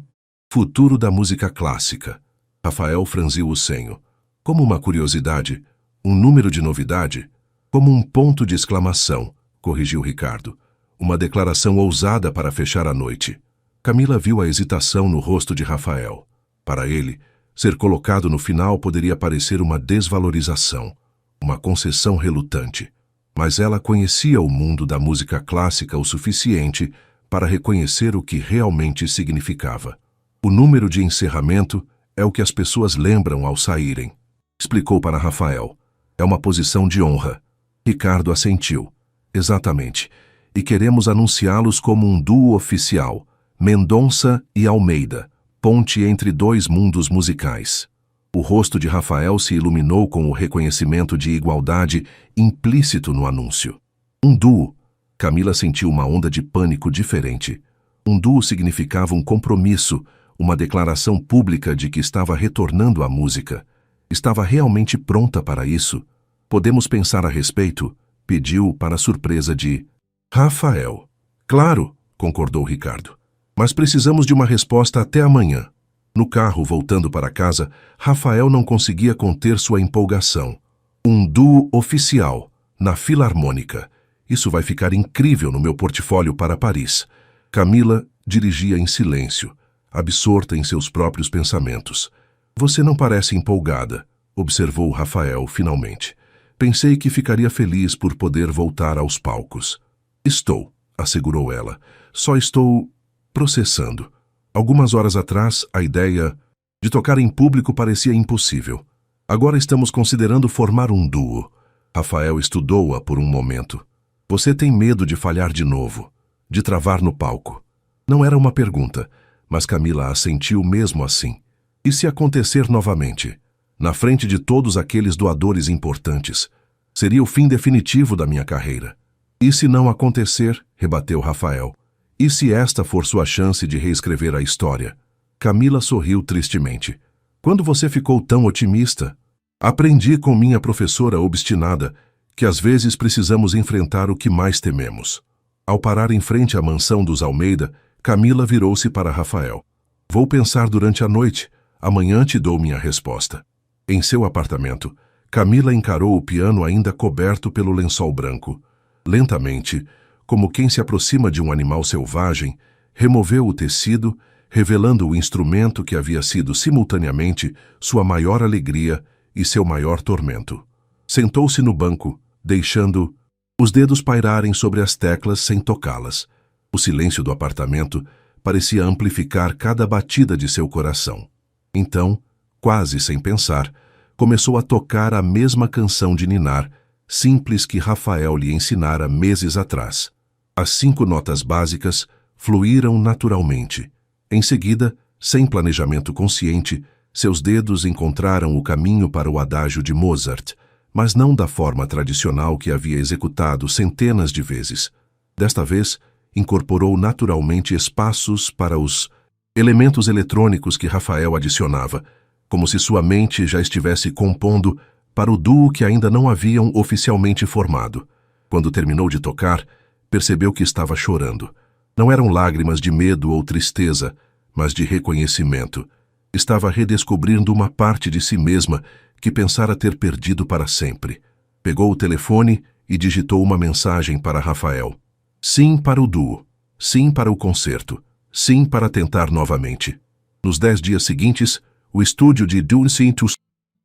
futuro da música clássica. Rafael franziu o senho. Como uma curiosidade, um número de novidade, como um ponto de exclamação, corrigiu Ricardo. Uma declaração ousada para fechar a noite. Camila viu a hesitação no rosto de Rafael. Para ele, ser colocado no final poderia parecer uma desvalorização, uma concessão relutante. Mas ela conhecia o mundo da música clássica o suficiente para reconhecer o que realmente significava. O número de encerramento é o que as pessoas lembram ao saírem. Explicou para Rafael. É uma posição de honra. Ricardo assentiu. Exatamente. E queremos anunciá-los como um duo oficial. Mendonça e Almeida. Ponte entre dois mundos musicais. O rosto de Rafael se iluminou com o reconhecimento de igualdade implícito no anúncio. Um duo. Camila sentiu uma onda de pânico diferente. Um duo significava um compromisso, uma declaração pública de que estava retornando à música. Estava realmente pronta para isso. Podemos pensar a respeito? Pediu para a surpresa de Rafael. Claro, concordou Ricardo. Mas precisamos de uma resposta até amanhã. No carro, voltando para casa, Rafael não conseguia conter sua empolgação. Um duo oficial, na Filarmônica. Isso vai ficar incrível no meu portfólio para Paris. Camila dirigia em silêncio, absorta em seus próprios pensamentos. Você não parece empolgada, observou Rafael finalmente. Pensei que ficaria feliz por poder voltar aos palcos. Estou, assegurou ela. Só estou processando. Algumas horas atrás, a ideia de tocar em público parecia impossível. Agora estamos considerando formar um duo. Rafael estudou-a por um momento. Você tem medo de falhar de novo, de travar no palco. Não era uma pergunta, mas Camila assentiu mesmo assim. E se acontecer novamente? Na frente de todos aqueles doadores importantes? Seria o fim definitivo da minha carreira. E se não acontecer? Rebateu Rafael. E se esta for sua chance de reescrever a história? Camila sorriu tristemente. Quando você ficou tão otimista? Aprendi com minha professora obstinada que às vezes precisamos enfrentar o que mais tememos. Ao parar em frente à mansão dos Almeida, Camila virou-se para Rafael. Vou pensar durante a noite. Amanhã te dou minha resposta. Em seu apartamento, Camila encarou o piano ainda coberto pelo lençol branco. Lentamente, como quem se aproxima de um animal selvagem, removeu o tecido, revelando o instrumento que havia sido simultaneamente sua maior alegria e seu maior tormento. Sentou-se no banco, deixando os dedos pairarem sobre as teclas sem tocá-las. O silêncio do apartamento parecia amplificar cada batida de seu coração. Então, quase sem pensar, começou a tocar a mesma canção de ninar, simples que Rafael lhe ensinara meses atrás. As 5 notas básicas fluíram naturalmente. Em seguida, sem planejamento consciente, seus dedos encontraram o caminho para o adágio de Mozart, mas não da forma tradicional que havia executado centenas de vezes. Desta vez, incorporou naturalmente espaços para os elementos eletrônicos que Rafael adicionava, como se sua mente já estivesse compondo para o duo que ainda não haviam oficialmente formado. Quando terminou de tocar, percebeu que estava chorando. Não eram lágrimas de medo ou tristeza, mas de reconhecimento. Estava redescobrindo uma parte de si mesma que pensara ter perdido para sempre. Pegou o telefone e digitou uma mensagem para Rafael. Sim para o duo. Sim para o concerto. Sim para tentar novamente. Nos 10 dias seguintes, o estúdio de Dunsintus,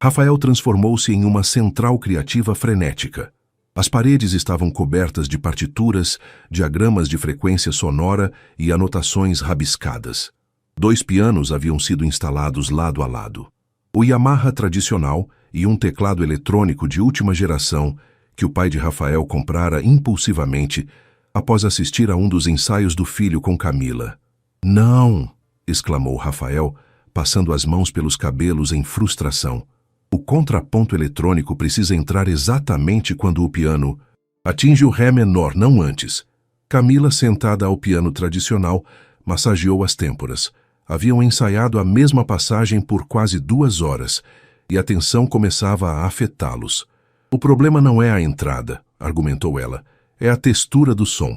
Rafael transformou-se em uma central criativa frenética. As paredes estavam cobertas de partituras, diagramas de frequência sonora e anotações rabiscadas. 2 pianos haviam sido instalados lado a lado. O Yamaha tradicional e um teclado eletrônico de última geração que o pai de Rafael comprara impulsivamente após assistir a um dos ensaios do filho com Camila. Não! Exclamou Rafael, passando as mãos pelos cabelos em frustração. O contraponto eletrônico precisa entrar exatamente quando o piano atinge o ré menor, não antes. Camila, sentada ao piano tradicional, massageou as têmporas. Haviam ensaiado a mesma passagem por quase 2 horas, e a tensão começava a afetá-los. O problema não é a entrada, argumentou ela, é a textura do som.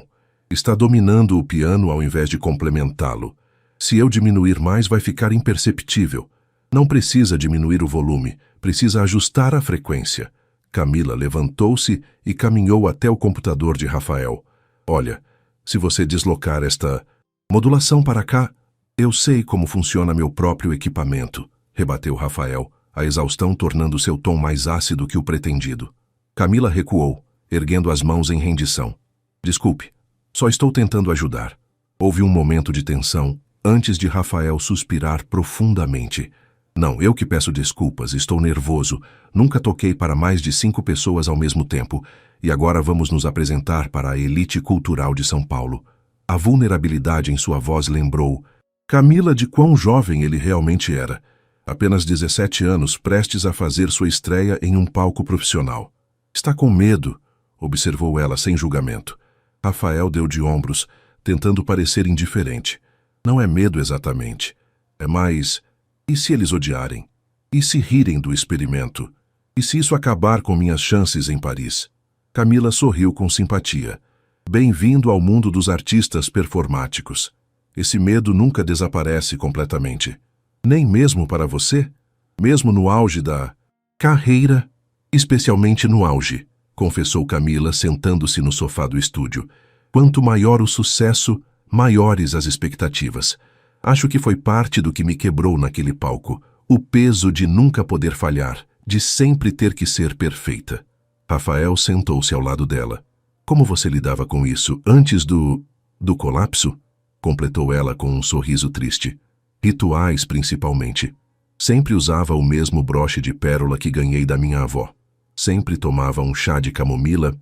Está dominando o piano ao invés de complementá-lo. Se eu diminuir mais, vai ficar imperceptível. Não precisa diminuir o volume, precisa ajustar a frequência. Camila levantou-se e caminhou até o computador de Rafael. Olha, se você deslocar esta modulação para cá, eu sei como funciona meu próprio equipamento, rebateu Rafael, a exaustão tornando seu tom mais ácido que o pretendido. Camila recuou, erguendo as mãos em rendição. Desculpe, só estou tentando ajudar. Houve um momento de tensão, antes de Rafael suspirar profundamente. Não, eu que peço desculpas, estou nervoso. Nunca toquei para mais de 5 pessoas ao mesmo tempo. E agora vamos nos apresentar para a elite cultural de São Paulo. A vulnerabilidade em sua voz lembrou Camila de quão jovem ele realmente era. Apenas 17 anos, prestes a fazer sua estreia em um palco profissional. Está com medo, observou ela sem julgamento. Rafael deu de ombros, tentando parecer indiferente. Não é medo exatamente. É mais, e se eles odiarem? E se rirem do experimento? E se isso acabar com minhas chances em Paris? Camila sorriu com simpatia. Bem-vindo ao mundo dos artistas performáticos. Esse medo nunca desaparece completamente. Nem mesmo para você? Mesmo no auge da carreira? Especialmente no auge, confessou Camila, sentando-se no sofá do estúdio. Quanto maior o sucesso, maiores as expectativas. Acho que foi parte do que me quebrou naquele palco. O peso de nunca poder falhar, de sempre ter que ser perfeita. Rafael sentou-se ao lado dela. Como você lidava com isso antes do colapso? Completou ela com um sorriso triste. Rituais, principalmente. Sempre usava o mesmo broche de pérola que ganhei da minha avó. Sempre tomava um chá de camomila,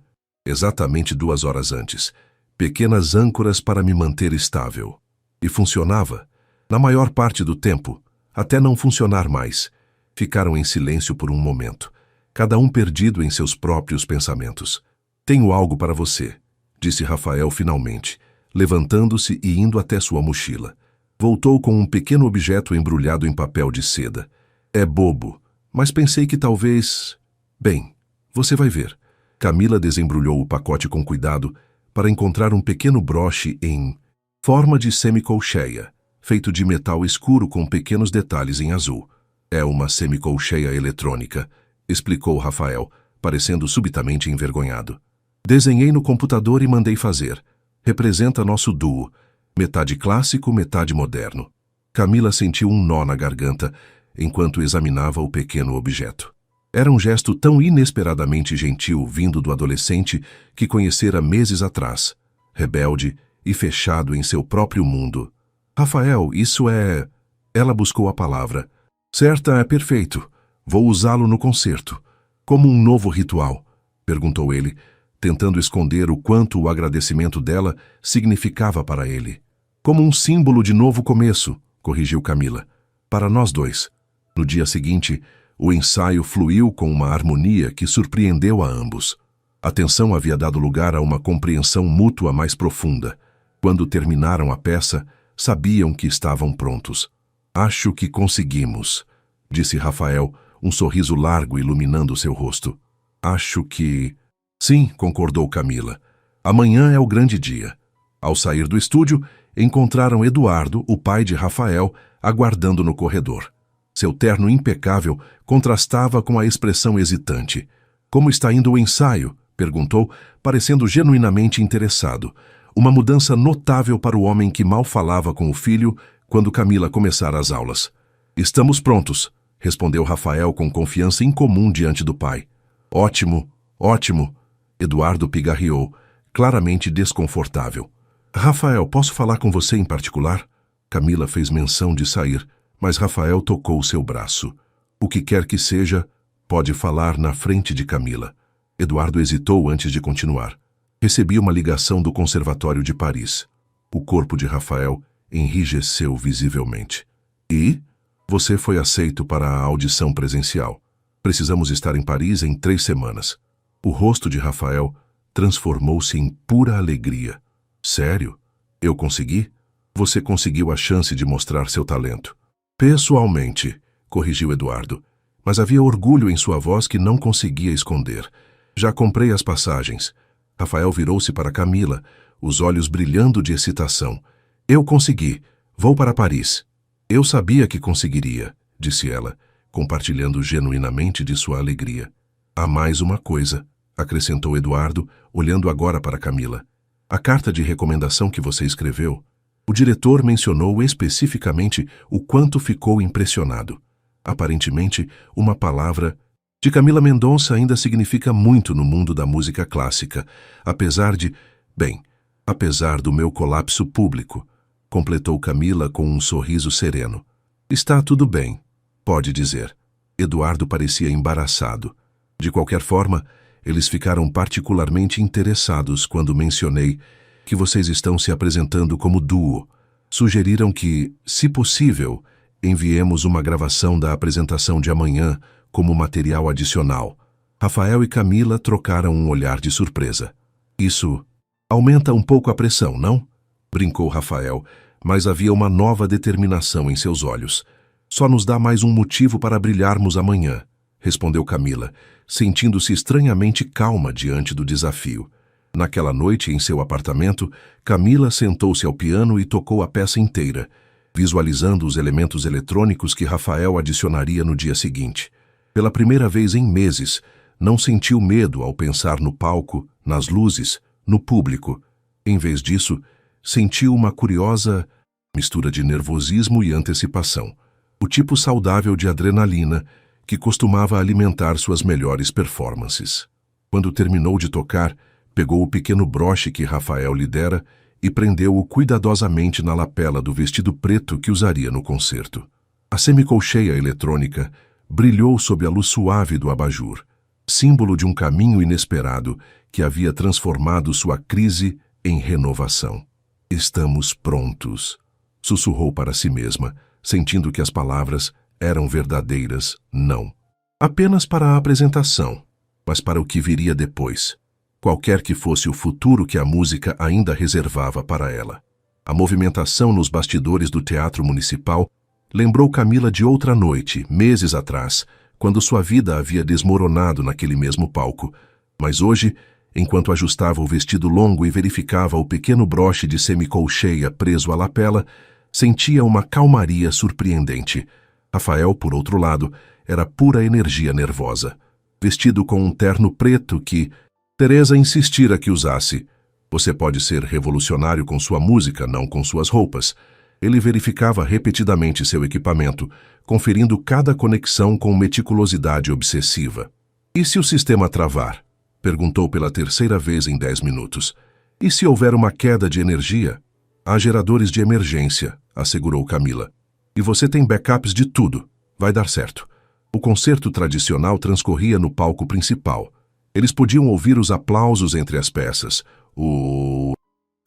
exatamente 2 horas antes. Pequenas âncoras para me manter estável. E funcionava. Na maior parte do tempo, até não funcionar mais. Ficaram em silêncio por um momento, cada um perdido em seus próprios pensamentos. Tenho algo para você, disse Rafael finalmente, levantando-se e indo até sua mochila. Voltou com um pequeno objeto embrulhado em papel de seda. É bobo, mas pensei que talvez... Bem, você vai ver. Camila desembrulhou o pacote com cuidado para encontrar um pequeno broche em forma de semicolcheia, feito de metal escuro com pequenos detalhes em azul. É uma semicolcheia eletrônica, explicou Rafael, parecendo subitamente envergonhado. Desenhei no computador e mandei fazer. Representa nosso duo, metade clássico, metade moderno. Camila sentiu um nó na garganta enquanto examinava o pequeno objeto. Era um gesto tão inesperadamente gentil vindo do adolescente que conhecera meses atrás, rebelde e fechado em seu próprio mundo. Rafael, isso é... Ela buscou a palavra. Certa, é perfeito. Vou usá-lo no concerto. Como um novo ritual, perguntou ele, tentando esconder o quanto o agradecimento dela significava para ele. Como um símbolo de novo começo, corrigiu Camila. Para nós dois. No dia seguinte, o ensaio fluiu com uma harmonia que surpreendeu a ambos. A tensão havia dado lugar a uma compreensão mútua mais profunda. Quando terminaram a peça, sabiam que estavam prontos. Acho que conseguimos, disse Rafael, um sorriso largo iluminando seu rosto. Acho que... Sim, concordou Camila. Amanhã é o grande dia. Ao sair do estúdio, encontraram Eduardo, o pai de Rafael, aguardando no corredor. Seu terno impecável contrastava com a expressão hesitante. Como está indo o ensaio? Perguntou, parecendo genuinamente interessado. Uma mudança notável para o homem que mal falava com o filho quando Camila começara as aulas. Estamos prontos, respondeu Rafael com confiança incomum diante do pai. Ótimo, ótimo. Eduardo pigarreou, claramente desconfortável. Rafael, posso falar com você em particular? Camila fez menção de sair, mas Rafael tocou seu braço. O que quer que seja, pode falar na frente de Camila. Eduardo hesitou antes de continuar. Recebi uma ligação do Conservatório de Paris. O corpo de Rafael enrijeceu visivelmente. E? Você foi aceito para a audição presencial. Precisamos estar em Paris em 3 semanas. O rosto de Rafael transformou-se em pura alegria. Sério? Eu consegui? Você conseguiu a chance de mostrar seu talento. Pessoalmente, corrigiu Eduardo, mas havia orgulho em sua voz que não conseguia esconder. Já comprei as passagens. Rafael virou-se para Camila, os olhos brilhando de excitação. Eu consegui. Vou para Paris. Eu sabia que conseguiria, disse ela, compartilhando genuinamente de sua alegria. Há mais uma coisa, acrescentou Eduardo, olhando agora para Camila. A carta de recomendação que você escreveu, o diretor mencionou especificamente o quanto ficou impressionado. Aparentemente, uma palavra de Camila Mendonça ainda significa muito no mundo da música clássica, apesar de... Bem, Apesar do meu colapso público, completou Camila com um sorriso sereno. Está tudo bem, pode dizer. Eduardo parecia embaraçado. De qualquer forma, eles ficaram particularmente interessados quando mencionei que vocês estão se apresentando como duo. Sugeriram que, se possível, enviemos uma gravação da apresentação de amanhã como material adicional. Rafael e Camila trocaram um olhar de surpresa. Isso aumenta um pouco a pressão, não? Brincou Rafael, mas havia uma nova determinação em seus olhos. Só nos dá mais um motivo para brilharmos amanhã, respondeu Camila, sentindo-se estranhamente calma diante do desafio. Naquela noite, em seu apartamento, Camila sentou-se ao piano e tocou a peça inteira, visualizando os elementos eletrônicos que Rafael adicionaria no dia seguinte. Pela primeira vez em meses, não sentiu medo ao pensar no palco, nas luzes, no público. Em vez disso, sentiu uma curiosa mistura de nervosismo e antecipação, o tipo saudável de adrenalina que costumava alimentar suas melhores performances. Quando terminou de tocar, pegou o pequeno broche que Rafael lhe dera e prendeu-o cuidadosamente na lapela do vestido preto que usaria no concerto. A semicolcheia eletrônica brilhou sob a luz suave do abajur, símbolo de um caminho inesperado que havia transformado sua crise em renovação. Estamos prontos, sussurrou para si mesma, sentindo que as palavras eram verdadeiras não. Apenas para a apresentação, mas para o que viria depois, qualquer que fosse o futuro que a música ainda reservava para ela. A movimentação nos bastidores do Teatro Municipal lembrou Camila de outra noite, meses atrás, quando sua vida havia desmoronado naquele mesmo palco. Mas hoje, enquanto ajustava o vestido longo e verificava o pequeno broche de semicolcheia preso à lapela, sentia uma calmaria surpreendente. Rafael, por outro lado, era pura energia nervosa. Vestido com um terno preto que Teresa insistira que usasse. Você pode ser revolucionário com sua música, não com suas roupas. Ele verificava repetidamente seu equipamento, conferindo cada conexão com meticulosidade obsessiva. E se o sistema travar? Perguntou pela terceira vez em 10 minutos. E se houver uma queda de energia? Há geradores de emergência, assegurou Camila. E você tem backups de tudo. Vai dar certo. O concerto tradicional transcorria no palco principal. Eles podiam ouvir os aplausos entre as peças, o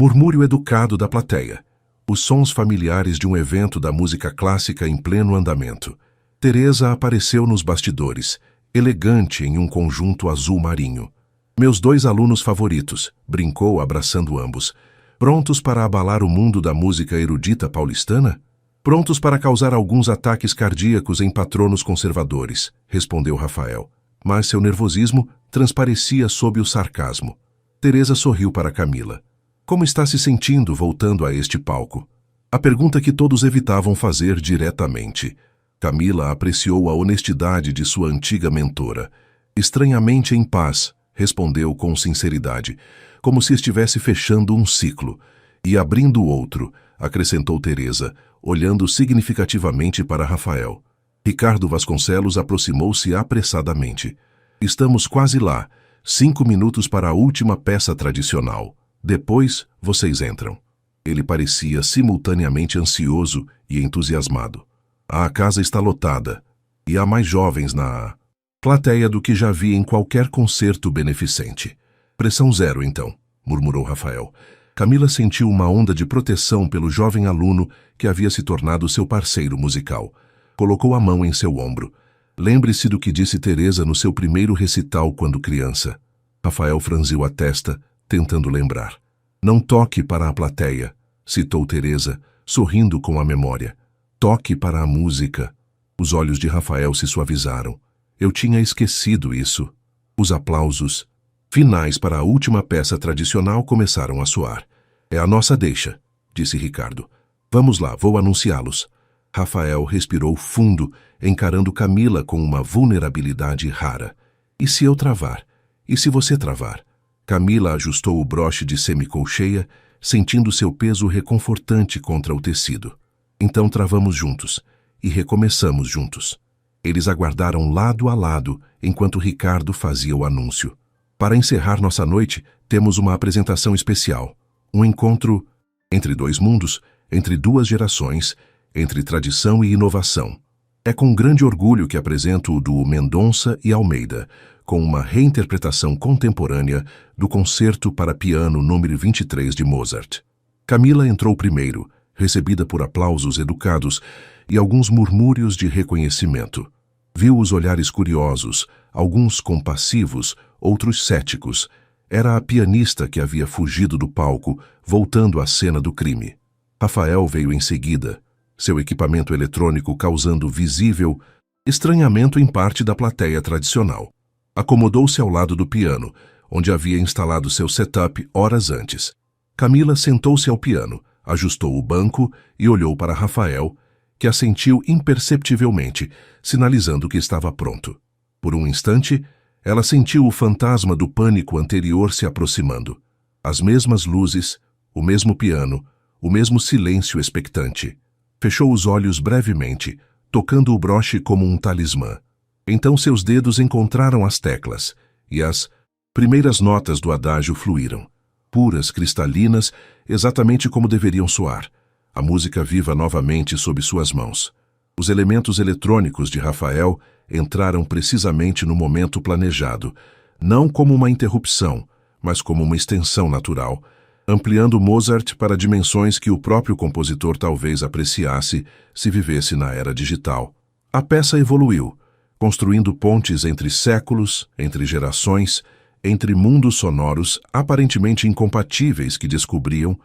murmúrio educado da plateia, os sons familiares de um evento da música clássica em pleno andamento. Teresa apareceu nos bastidores, elegante em um conjunto azul marinho. Meus 2 alunos favoritos, brincou abraçando ambos. Prontos para abalar o mundo da música erudita paulistana? Prontos para causar alguns ataques cardíacos em patronos conservadores, respondeu Rafael. Mas seu nervosismo transparecia sob o sarcasmo. Teresa sorriu para Camila. Como está se sentindo voltando a este palco? A pergunta que todos evitavam fazer diretamente. Camila apreciou a honestidade de sua antiga mentora. Estranhamente em paz, respondeu com sinceridade, como se estivesse fechando um ciclo. E abrindo outro, acrescentou Teresa, olhando significativamente para Rafael. Ricardo Vasconcelos aproximou-se apressadamente. Estamos quase lá. 5 minutos para a última peça tradicional. Depois, vocês entram. Ele parecia simultaneamente ansioso e entusiasmado. A casa está lotada, e há mais jovens na plateia do que já vi em qualquer concerto beneficente. Pressão zero, então, murmurou Rafael. Camila sentiu uma onda de proteção pelo jovem aluno que havia se tornado seu parceiro musical. Colocou a mão em seu ombro. Lembre-se do que disse Teresa no seu primeiro recital quando criança. Rafael franziu a testa, tentando lembrar. Não toque para a plateia, citou Teresa, sorrindo com a memória. Toque para a música. Os olhos de Rafael se suavizaram. Eu tinha esquecido isso. Os aplausos finais para a última peça tradicional começaram a soar. É a nossa deixa, disse Ricardo. Vamos lá, vou anunciá-los. Rafael respirou fundo, encarando Camila com uma vulnerabilidade rara. E se eu travar? E se você travar? Camila ajustou o broche de semicolcheia, sentindo seu peso reconfortante contra o tecido. Então travamos juntos, e recomeçamos juntos. Eles aguardaram lado a lado, enquanto Ricardo fazia o anúncio. Para encerrar nossa noite, temos uma apresentação especial. Um encontro entre dois mundos, entre duas gerações, entre tradição e inovação. É com grande orgulho que apresento o duo Mendonça e Almeida, com uma reinterpretação contemporânea do Concerto para Piano número 23 de Mozart. Camila entrou primeiro, recebida por aplausos educados e alguns murmúrios de reconhecimento. Viu os olhares curiosos, alguns compassivos, outros céticos. Era a pianista que havia fugido do palco, voltando à cena do crime. Rafael veio em seguida, seu equipamento eletrônico causando visível estranhamento em parte da plateia tradicional. Acomodou-se ao lado do piano, onde havia instalado seu setup horas antes. Camila sentou-se ao piano, ajustou o banco e olhou para Rafael, que assentiu imperceptivelmente, sinalizando que estava pronto. Por um instante, ela sentiu o fantasma do pânico anterior se aproximando. As mesmas luzes, o mesmo piano, o mesmo silêncio expectante. Fechou os olhos brevemente, tocando o broche como um talismã. Então seus dedos encontraram as teclas, e as primeiras notas do adágio fluíram, puras, cristalinas, exatamente como deveriam soar. A música viva novamente sob suas mãos. Os elementos eletrônicos de Rafael entraram precisamente no momento planejado, não como uma interrupção, mas como uma extensão natural, ampliando Mozart para dimensões que o próprio compositor talvez apreciasse se vivesse na era digital. A peça evoluiu, construindo pontes entre séculos, entre gerações, entre mundos sonoros aparentemente incompatíveis que descobriam,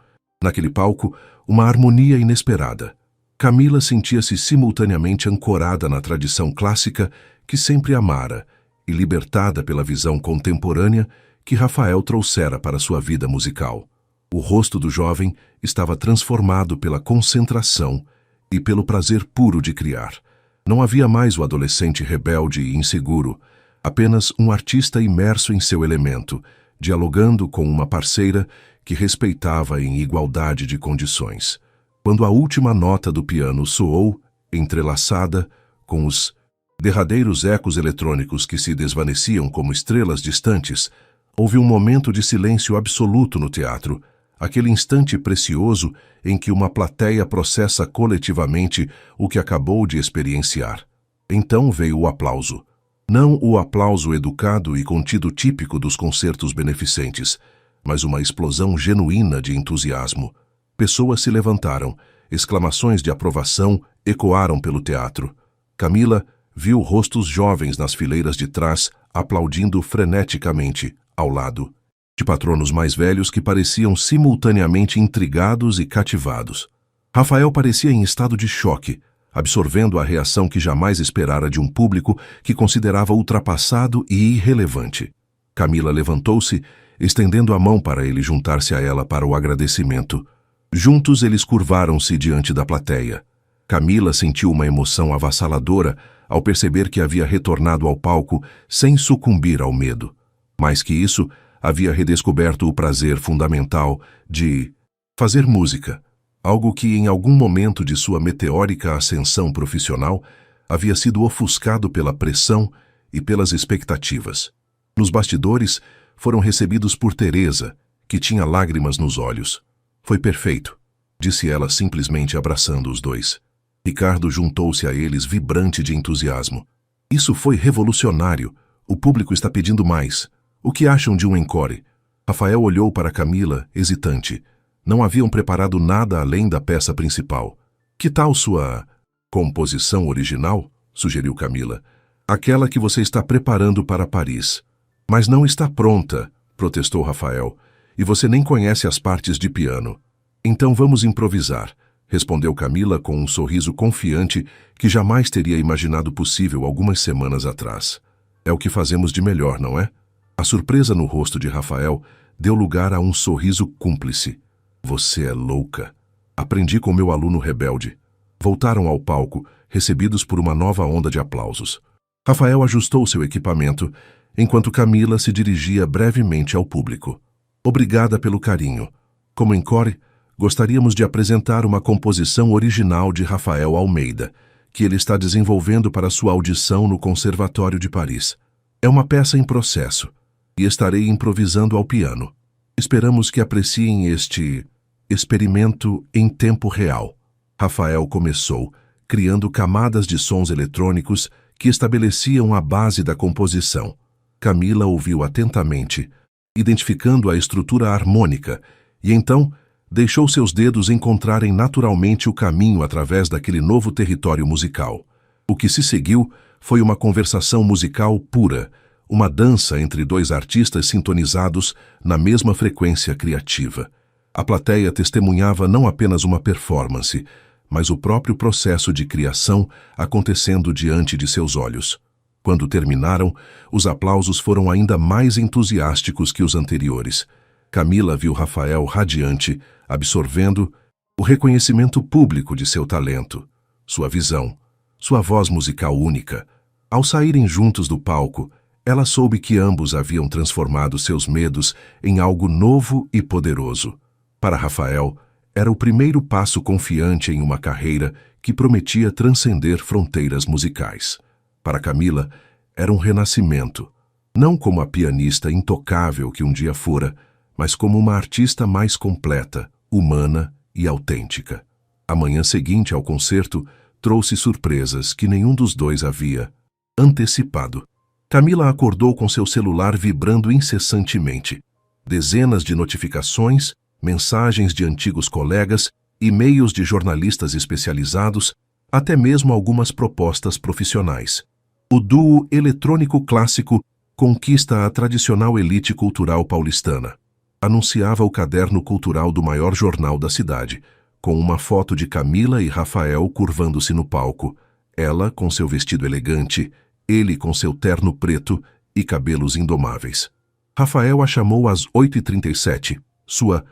naquele palco, uma harmonia inesperada. Camila sentia-se simultaneamente ancorada na tradição clássica que sempre amara e libertada pela visão contemporânea que Rafael trouxera para sua vida musical. O rosto do jovem estava transformado pela concentração e pelo prazer puro de criar. Não havia mais o adolescente rebelde e inseguro, apenas um artista imerso em seu elemento, dialogando com uma parceira que respeitava em igualdade de condições. Quando a última nota do piano soou, entrelaçada, com os derradeiros ecos eletrônicos que se desvaneciam como estrelas distantes, houve um momento de silêncio absoluto no teatro, aquele instante precioso em que uma plateia processa coletivamente o que acabou de experienciar. Então veio o aplauso. Não o aplauso educado e contido típico dos concertos beneficentes, mas uma explosão genuína de entusiasmo. Pessoas se levantaram, exclamações de aprovação ecoaram pelo teatro. Camila viu rostos jovens nas fileiras de trás aplaudindo freneticamente, ao lado de patronos mais velhos que pareciam simultaneamente intrigados e cativados. Rafael parecia em estado de choque, absorvendo a reação que jamais esperara de um público que considerava ultrapassado e irrelevante. Camila levantou-se, estendendo a mão para ele juntar-se a ela para o agradecimento. Juntos eles curvaram-se diante da plateia. Camila sentiu uma emoção avassaladora ao perceber que havia retornado ao palco sem sucumbir ao medo. Mais que isso, havia redescoberto o prazer fundamental de fazer música, algo que em algum momento de sua meteórica ascensão profissional havia sido ofuscado pela pressão e pelas expectativas. Nos bastidores, foram recebidos por Teresa, que tinha lágrimas nos olhos. Foi perfeito, disse ela simplesmente abraçando os dois. Ricardo juntou-se a eles vibrante de entusiasmo. Isso foi revolucionário. O público está pedindo mais. O que acham de um encore? Rafael olhou para Camila, hesitante. Não haviam preparado nada além da peça principal. Que tal sua composição original? Sugeriu Camila. Aquela que você está preparando para Paris. Mas não está pronta, protestou Rafael. E você nem conhece as partes de piano. Então vamos improvisar, respondeu Camila com um sorriso confiante que jamais teria imaginado possível algumas semanas atrás. É o que fazemos de melhor, não é? A surpresa no rosto de Rafael deu lugar a um sorriso cúmplice. Você é louca. Aprendi com meu aluno rebelde. Voltaram ao palco, recebidos por uma nova onda de aplausos. Rafael ajustou seu equipamento, enquanto Camila se dirigia brevemente ao público. Obrigada pelo carinho. Como encore, gostaríamos de apresentar uma composição original de Rafael Almeida, que ele está desenvolvendo para sua audição no Conservatório de Paris. É uma peça em processo, e estarei improvisando ao piano. Esperamos que apreciem este experimento em tempo real. Rafael começou, criando camadas de sons eletrônicos que estabeleciam a base da composição. Camila ouviu atentamente, identificando a estrutura harmônica, e então deixou seus dedos encontrarem naturalmente o caminho através daquele novo território musical. O que se seguiu foi uma conversação musical pura, uma dança entre dois artistas sintonizados na mesma frequência criativa. A plateia testemunhava não apenas uma performance, mas o próprio processo de criação acontecendo diante de seus olhos. Quando terminaram, os aplausos foram ainda mais entusiásticos que os anteriores. Camila viu Rafael radiante, absorvendo o reconhecimento público de seu talento, sua visão, sua voz musical única. Ao saírem juntos do palco, ela soube que ambos haviam transformado seus medos em algo novo e poderoso. Para Rafael, era o primeiro passo confiante em uma carreira que prometia transcender fronteiras musicais. Para Camila, era um renascimento, não como a pianista intocável que um dia fora, mas como uma artista mais completa, humana e autêntica. A manhã seguinte ao concerto trouxe surpresas que nenhum dos dois havia antecipado. Camila acordou com seu celular vibrando incessantemente. Dezenas de notificações, mensagens de antigos colegas, e-mails de jornalistas especializados, até mesmo algumas propostas profissionais. O duo eletrônico clássico conquista a tradicional elite cultural paulistana. Anunciava o caderno cultural do maior jornal da cidade, com uma foto de Camila e Rafael curvando-se no palco, ela com seu vestido elegante, ele com seu terno preto e cabelos indomáveis. Rafael a chamou às 8h37, sua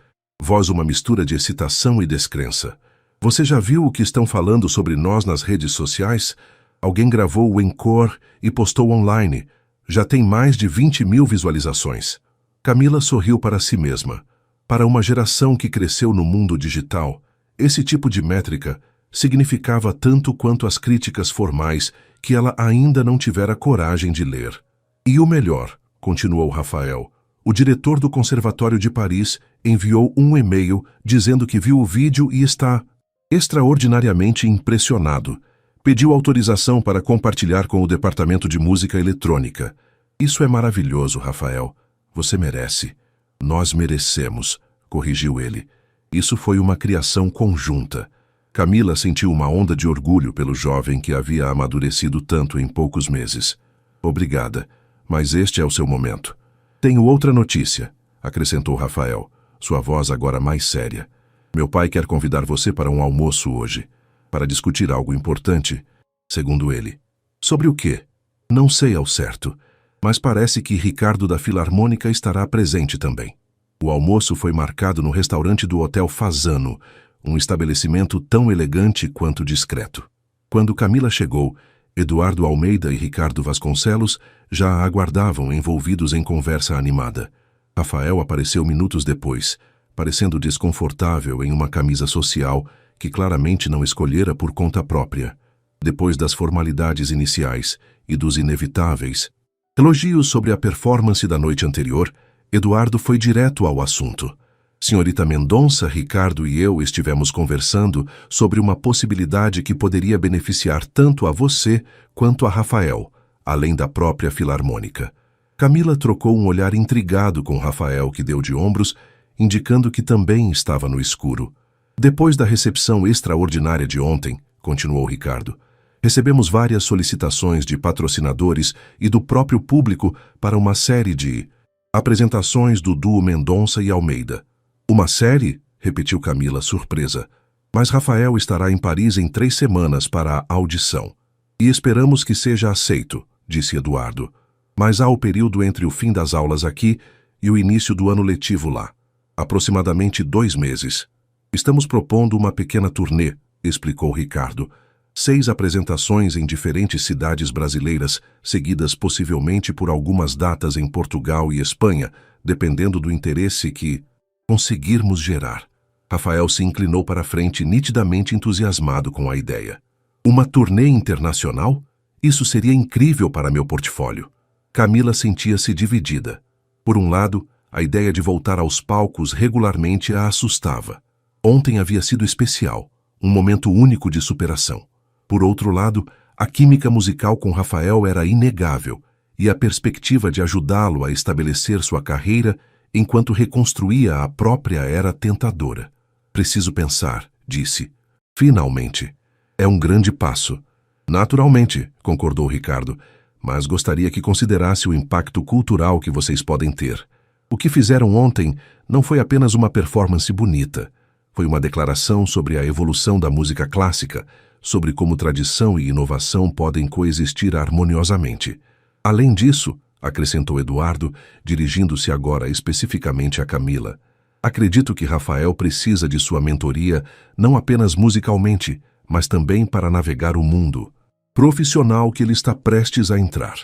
voz uma mistura de excitação e descrença. Você já viu o que estão falando sobre nós nas redes sociais? Alguém gravou o encore e postou online. Já tem mais de 20.000 visualizações. Camila sorriu para si mesma. Para uma geração que cresceu no mundo digital, esse tipo de métrica significava tanto quanto as críticas formais que ela ainda não tivera coragem de ler. E o melhor, continuou Rafael, o diretor do Conservatório de Paris enviou um e-mail dizendo que viu o vídeo e está extraordinariamente impressionado. Pediu autorização para compartilhar com o Departamento de Música Eletrônica. Isso é maravilhoso, Rafael. Você merece. Nós merecemos, corrigiu ele. Isso foi uma criação conjunta. Camila sentiu uma onda de orgulho pelo jovem que havia amadurecido tanto em poucos meses. Obrigada, mas este é o seu momento. Tenho outra notícia, acrescentou Rafael, sua voz agora mais séria. Meu pai quer convidar você para um almoço hoje, para discutir algo importante, segundo ele. Sobre o quê? Não sei ao certo, mas parece que Ricardo da Filarmônica estará presente também. O almoço foi marcado no restaurante do Hotel Fasano, um estabelecimento tão elegante quanto discreto. Quando Camila chegou, Eduardo Almeida e Ricardo Vasconcelos já a aguardavam envolvidos em conversa animada. Rafael apareceu minutos depois, parecendo desconfortável em uma camisa social que claramente não escolhera por conta própria. Depois das formalidades iniciais e dos inevitáveis elogios sobre a performance da noite anterior, Eduardo foi direto ao assunto. Senhorita Mendonça, Ricardo e eu estivemos conversando sobre uma possibilidade que poderia beneficiar tanto a você quanto a Rafael, além da própria Filarmônica. Camila trocou um olhar intrigado com Rafael, que deu de ombros, indicando que também estava no escuro. Depois da recepção extraordinária de ontem, continuou Ricardo, recebemos várias solicitações de patrocinadores e do próprio público para uma série de apresentações do duo Mendonça e Almeida. Uma série? Repetiu Camila, surpresa. Mas Rafael estará em Paris em 3 semanas para a audição. E esperamos que seja aceito, disse Eduardo. Mas há o período entre o fim das aulas aqui e o início do ano letivo lá. Aproximadamente 2 meses. Estamos propondo uma pequena turnê, explicou Ricardo. 6 apresentações em diferentes cidades brasileiras, seguidas possivelmente por algumas datas em Portugal e Espanha, dependendo do interesse que conseguirmos gerar. Rafael se inclinou para a frente, nitidamente entusiasmado com a ideia. Uma turnê internacional? Isso seria incrível para meu portfólio. Camila sentia-se dividida. Por um lado, A ideia de voltar aos palcos regularmente a assustava. Ontem havia sido especial, um momento único de superação. Por outro lado, a química musical com Rafael era inegável, e a perspectiva de ajudá-lo a estabelecer sua carreira enquanto reconstruía a própria era tentadora. Preciso pensar, disse. Finalmente. É um grande passo. Naturalmente, concordou Ricardo, mas gostaria que considerasse o impacto cultural que vocês podem ter. O que fizeram ontem não foi apenas uma performance bonita. Foi uma declaração sobre a evolução da música clássica, sobre como tradição e inovação podem coexistir harmoniosamente. Além disso, acrescentou Eduardo, dirigindo-se agora especificamente a Camila, acredito que Rafael precisa de sua mentoria não apenas musicalmente, mas também para navegar o mundo profissional que ele está prestes a entrar.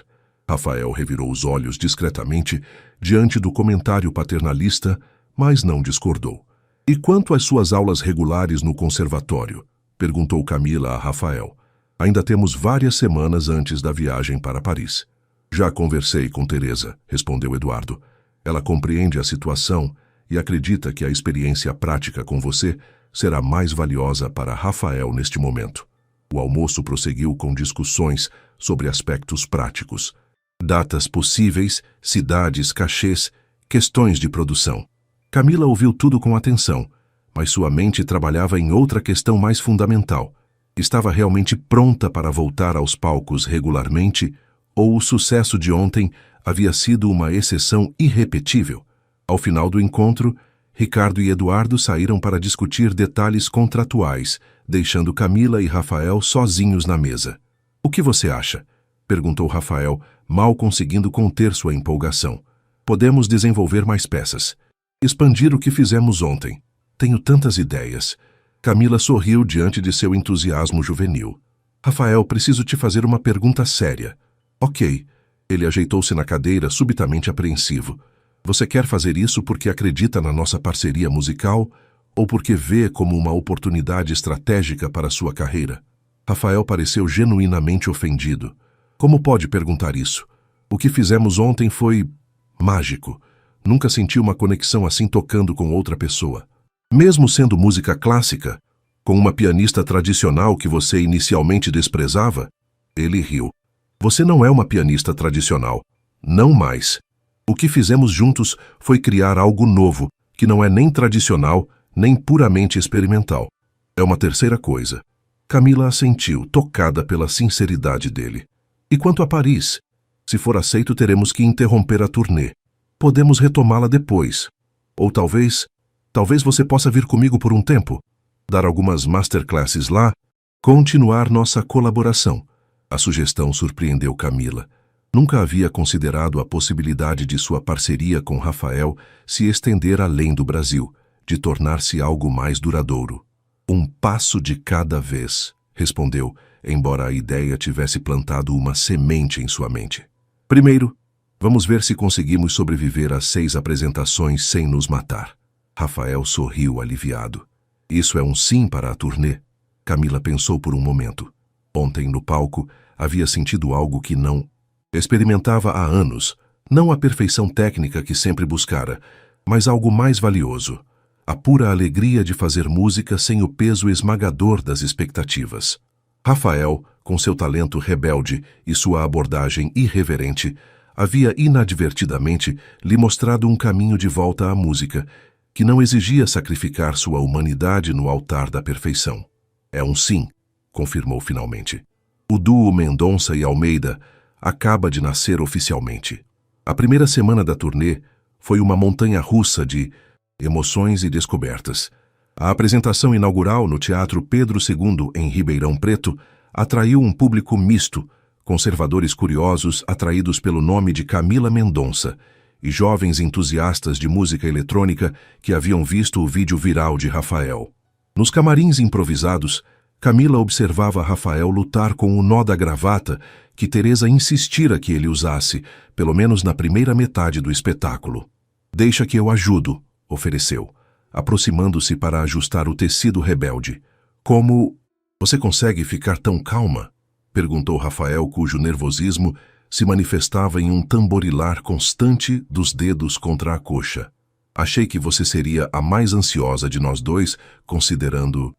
Rafael revirou os olhos discretamente diante do comentário paternalista, mas não discordou. E quanto às suas aulas regulares no conservatório? Perguntou Camila a Rafael. Ainda temos várias semanas antes da viagem para Paris. Já conversei com Teresa, respondeu Eduardo. Ela compreende a situação e acredita que a experiência prática com você será mais valiosa para Rafael neste momento. O almoço prosseguiu com discussões sobre aspectos práticos. Datas possíveis, cidades, cachês, questões de produção. Camila ouviu tudo com atenção, mas sua mente trabalhava em outra questão mais fundamental. Estava realmente pronta para voltar aos palcos regularmente, ou o sucesso de ontem havia sido uma exceção irrepetível? Ao final do encontro, Ricardo e Eduardo saíram para discutir detalhes contratuais, deixando Camila e Rafael sozinhos na mesa. O que você acha? Perguntou Rafael, mal conseguindo conter sua empolgação. Podemos desenvolver mais peças. Expandir o que fizemos ontem. Tenho tantas ideias. Camila sorriu diante de seu entusiasmo juvenil. Rafael, preciso te fazer uma pergunta séria. Ok. Ele ajeitou-se na cadeira, subitamente apreensivo. Você quer fazer isso porque acredita na nossa parceria musical ou porque vê como uma oportunidade estratégica para sua carreira? Rafael pareceu genuinamente ofendido. Como pode perguntar isso? O que fizemos ontem foi mágico. Nunca senti uma conexão assim tocando com outra pessoa. Mesmo sendo música clássica, com uma pianista tradicional que você inicialmente desprezava? Ele riu. Você não é uma pianista tradicional. Não mais. O que fizemos juntos foi criar algo novo, que não é nem tradicional, nem puramente experimental. É uma terceira coisa. Camila assentiu, tocada pela sinceridade dele. E quanto a Paris? Se for aceito, teremos que interromper a turnê. Podemos retomá-la depois. Ou talvez você possa vir comigo por um tempo, dar algumas masterclasses lá, continuar nossa colaboração. A sugestão surpreendeu Camila. Nunca havia considerado a possibilidade de sua parceria com Rafael se estender além do Brasil, de tornar-se algo mais duradouro. Um passo de cada vez, respondeu, embora a ideia tivesse plantado uma semente em sua mente. Primeiro, vamos ver se conseguimos sobreviver às 6 apresentações sem nos matar. Rafael sorriu aliviado. Isso é um sim para a turnê? Camila pensou por um momento. Ontem, no palco, havia sentido algo que não experimentava há anos, não a perfeição técnica que sempre buscara, mas algo mais valioso, a pura alegria de fazer música sem o peso esmagador das expectativas. Rafael, com seu talento rebelde e sua abordagem irreverente, havia inadvertidamente lhe mostrado um caminho de volta à música, que não exigia sacrificar sua humanidade no altar da perfeição. É um sim, confirmou finalmente. O duo Mendonça e Almeida acaba de nascer oficialmente. A primeira semana da turnê foi uma montanha-russa de emoções e descobertas. A apresentação inaugural no Teatro Pedro II, em Ribeirão Preto, atraiu um público misto, conservadores curiosos atraídos pelo nome de Camila Mendonça e jovens entusiastas de música eletrônica que haviam visto o vídeo viral de Rafael. Nos camarins improvisados, Camila observava Rafael lutar com o nó da gravata que Teresa insistira que ele usasse, pelo menos na primeira metade do espetáculo. Deixa que eu ajudo, ofereceu, aproximando-se para ajustar o tecido rebelde. Como você consegue ficar tão calma? Perguntou Rafael, cujo nervosismo se manifestava em um tamborilar constante dos dedos contra a coxa. Achei que você seria a mais ansiosa de nós dois, considerando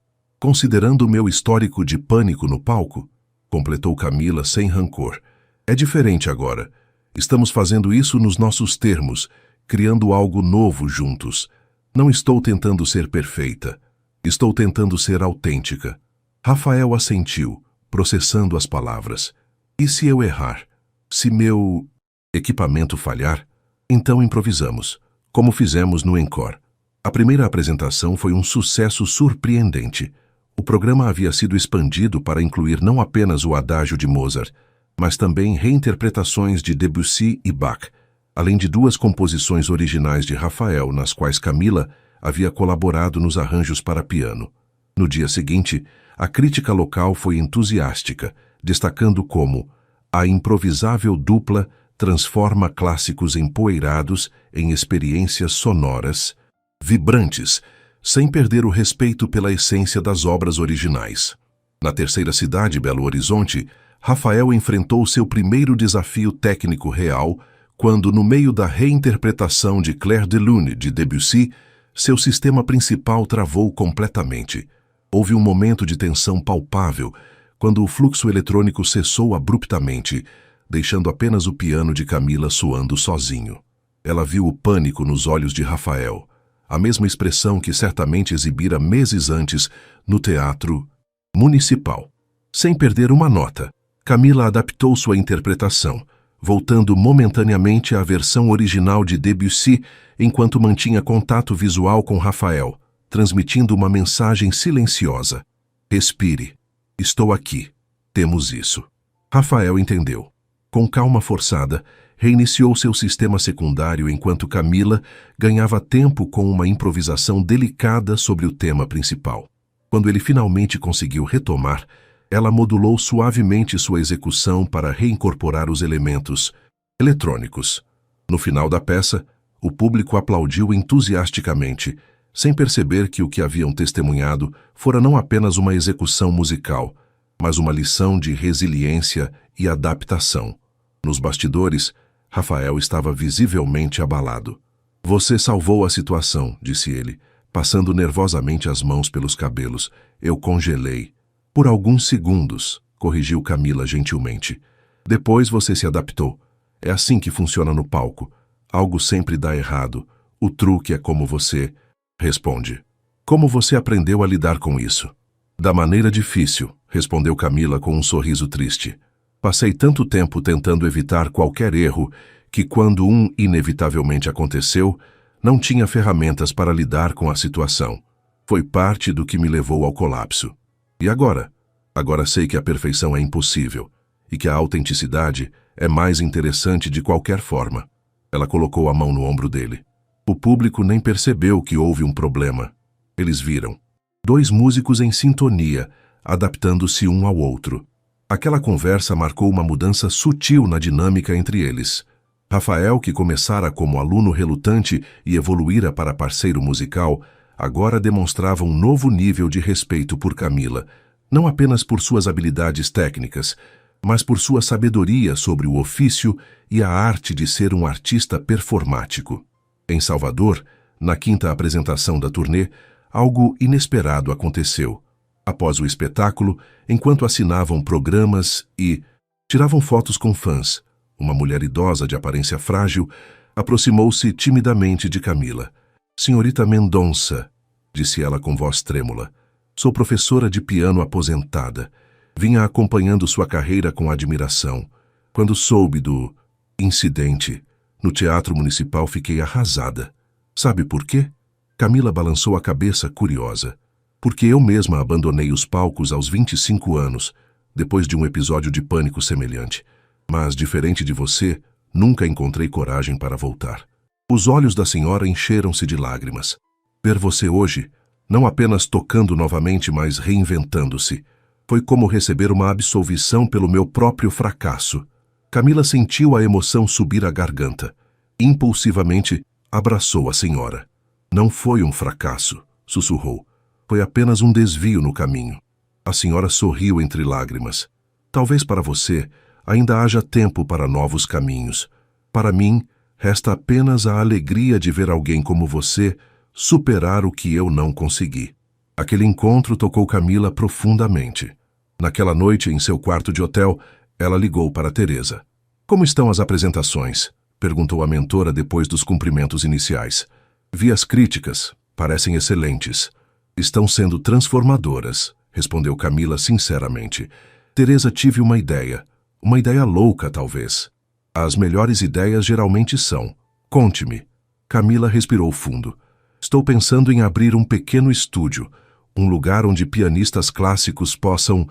o meu histórico de pânico no palco, completou Camila sem rancor. É diferente agora. Estamos fazendo isso nos nossos termos, criando algo novo juntos. Não estou tentando ser perfeita. Estou tentando ser autêntica. Rafael assentiu, processando as palavras. E se eu errar? Se meu equipamento falhar? Então improvisamos, como fizemos no Encore. A primeira apresentação foi um sucesso surpreendente. O programa havia sido expandido para incluir não apenas o adágio de Mozart, mas também reinterpretações de Debussy e Bach, além de 2 composições originais de Rafael, nas quais Camila havia colaborado nos arranjos para piano. No dia seguinte, a crítica local foi entusiástica, destacando como a improvisável dupla transforma clássicos empoeirados em experiências sonoras, vibrantes, sem perder o respeito pela essência das obras originais. Na terceira cidade, Belo Horizonte, Rafael enfrentou seu primeiro desafio técnico real quando, no meio da reinterpretação de Clair de Lune de Debussy, seu sistema principal travou completamente. Houve um momento de tensão palpável quando o fluxo eletrônico cessou abruptamente, deixando apenas o piano de Camila soando sozinho. Ela viu o pânico nos olhos de Rafael, a mesma expressão que certamente exibira meses antes no Teatro Municipal. Sem perder uma nota, Camila adaptou sua interpretação, voltando momentaneamente à versão original de Debussy enquanto mantinha contato visual com Rafael, transmitindo uma mensagem silenciosa. Respire. Estou aqui. Temos isso. Rafael entendeu. Com calma forçada, reiniciou seu sistema secundário enquanto Camila ganhava tempo com uma improvisação delicada sobre o tema principal. Quando ele finalmente conseguiu retomar, ela modulou suavemente sua execução para reincorporar os elementos eletrônicos. No final da peça, o público aplaudiu entusiasticamente, sem perceber que o que haviam testemunhado fora não apenas uma execução musical, mas uma lição de resiliência e adaptação. Nos bastidores, Rafael estava visivelmente abalado. Você salvou a situação, disse ele, passando nervosamente as mãos pelos cabelos. Eu congelei. Por alguns segundos, corrigiu Camila gentilmente. Depois você se adaptou. É assim que funciona no palco. Algo sempre dá errado. O truque é como você responde. Como você aprendeu a lidar com isso? Da maneira difícil, respondeu Camila com um sorriso triste. Passei tanto tempo tentando evitar qualquer erro que, quando um inevitavelmente aconteceu, não tinha ferramentas para lidar com a situação. Foi parte do que me levou ao colapso. E agora? Agora sei que a perfeição é impossível e que a autenticidade é mais interessante de qualquer forma. Ela colocou a mão no ombro dele. O público nem percebeu que houve um problema. Eles viram 2 músicos em sintonia, adaptando-se um ao outro. Aquela conversa marcou uma mudança sutil na dinâmica entre eles. Rafael, que começara como aluno relutante e evoluíra para parceiro musical, agora demonstrava um novo nível de respeito por Camila, não apenas por suas habilidades técnicas, mas por sua sabedoria sobre o ofício e a arte de ser um artista performático. Em Salvador, na 5ª apresentação da turnê, algo inesperado aconteceu. Após o espetáculo, enquanto assinavam programas e tiravam fotos com fãs, uma mulher idosa de aparência frágil aproximou-se timidamente de Camila. Senhorita Mendonça, disse ela com voz trêmula, sou professora de piano aposentada. Vinha acompanhando sua carreira com admiração. Quando soube do incidente no Teatro Municipal, fiquei arrasada. Sabe por quê? Camila balançou a cabeça, curiosa. Porque eu mesma abandonei os palcos aos 25 anos, depois de um episódio de pânico semelhante. Mas, diferente de você, nunca encontrei coragem para voltar. Os olhos da senhora encheram-se de lágrimas. Ver você hoje, não apenas tocando novamente, mas reinventando-se, foi como receber uma absolvição pelo meu próprio fracasso. Camila sentiu a emoção subir à garganta. Impulsivamente, abraçou a senhora. Não foi um fracasso, sussurrou. Foi apenas um desvio no caminho. A senhora sorriu entre lágrimas. Talvez para você, ainda haja tempo para novos caminhos. Para mim, resta apenas a alegria de ver alguém como você superar o que eu não consegui. Aquele encontro tocou Camila profundamente. Naquela noite, em seu quarto de hotel, ela ligou para Teresa. Como estão as apresentações? Perguntou a mentora depois dos cumprimentos iniciais. Vi as críticas, parecem excelentes. Estão sendo transformadoras, respondeu Camila sinceramente. Teresa, tive uma ideia louca talvez. As melhores ideias geralmente são. Conte-me. Camila respirou fundo. Estou pensando em abrir um pequeno estúdio, um lugar onde pianistas clássicos possam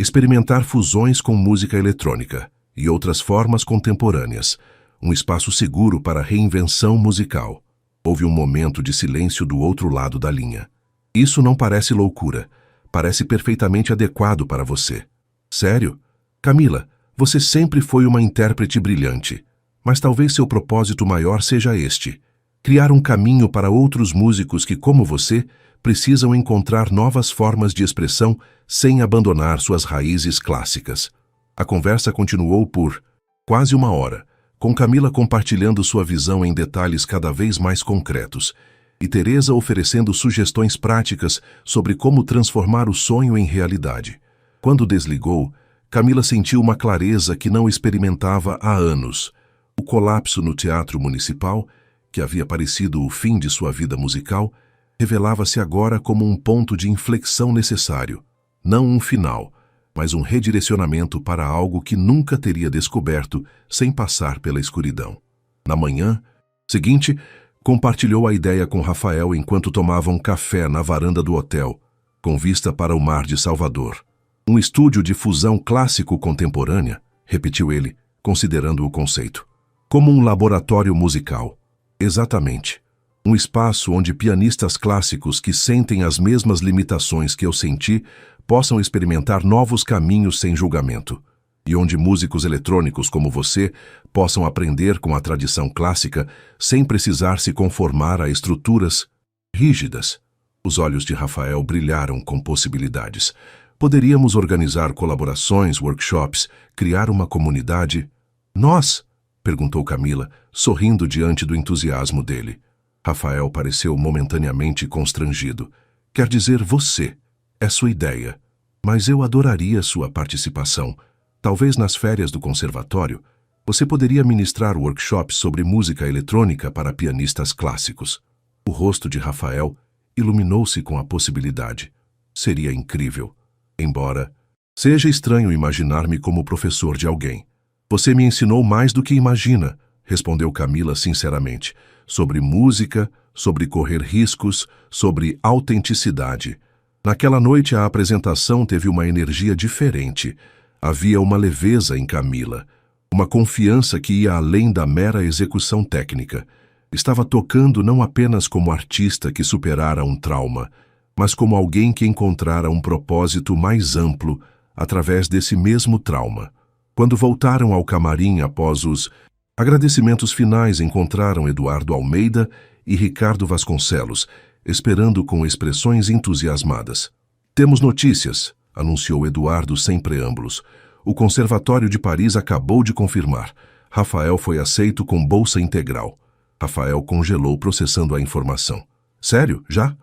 experimentar fusões com música eletrônica e outras formas contemporâneas, um espaço seguro para reinvenção musical. Houve um momento de silêncio do outro lado da linha. Isso não parece loucura. Parece perfeitamente adequado para você. Sério? Camila, você sempre foi uma intérprete brilhante, mas talvez seu propósito maior seja este: criar um caminho para outros músicos que, como você, precisam encontrar novas formas de expressão sem abandonar suas raízes clássicas. A conversa continuou por quase uma hora, com Camila compartilhando sua visão em detalhes cada vez mais concretos, e Teresa oferecendo sugestões práticas sobre como transformar o sonho em realidade. Quando desligou, Camila sentiu uma clareza que não experimentava há anos. O colapso no Teatro Municipal, que havia parecido o fim de sua vida musical, revelava-se agora como um ponto de inflexão necessário, não um final, mas um redirecionamento para algo que nunca teria descoberto sem passar pela escuridão. Na manhã seguinte, compartilhou a ideia com Rafael enquanto tomavam café na varanda do hotel, com vista para o mar de Salvador. Um estúdio de fusão clássico-contemporânea, repetiu ele, considerando o conceito. Como um laboratório musical. Exatamente. Um espaço onde pianistas clássicos que sentem as mesmas limitações que eu senti possam experimentar novos caminhos sem julgamento. E onde músicos eletrônicos como você possam aprender com a tradição clássica sem precisar se conformar a estruturas rígidas. Os olhos de Rafael brilharam com possibilidades. Poderíamos organizar colaborações, workshops, criar uma comunidade. Nós? Perguntou Camila, sorrindo diante do entusiasmo dele. Rafael pareceu momentaneamente constrangido. Quer dizer você. É sua ideia. Mas eu adoraria sua participação. Talvez nas férias do conservatório, você poderia ministrar workshops sobre música eletrônica para pianistas clássicos. O rosto de Rafael iluminou-se com a possibilidade. Seria incrível. Embora seja estranho imaginar-me como professor de alguém. Você me ensinou mais do que imagina, respondeu Camila sinceramente, sobre música, sobre correr riscos, sobre autenticidade. Naquela noite a apresentação teve uma energia diferente. Havia uma leveza em Camila, uma confiança que ia além da mera execução técnica. Estava tocando não apenas como artista que superara um trauma, mas como alguém que encontrara um propósito mais amplo através desse mesmo trauma. Quando voltaram ao camarim após os agradecimentos finais, encontraram Eduardo Almeida e Ricardo Vasconcelos, esperando com expressões entusiasmadas. Temos notícias, anunciou Eduardo sem preâmbulos. O Conservatório de Paris acabou de confirmar. Rafael foi aceito com bolsa integral. Rafael congelou processando a informação. Sério? Já?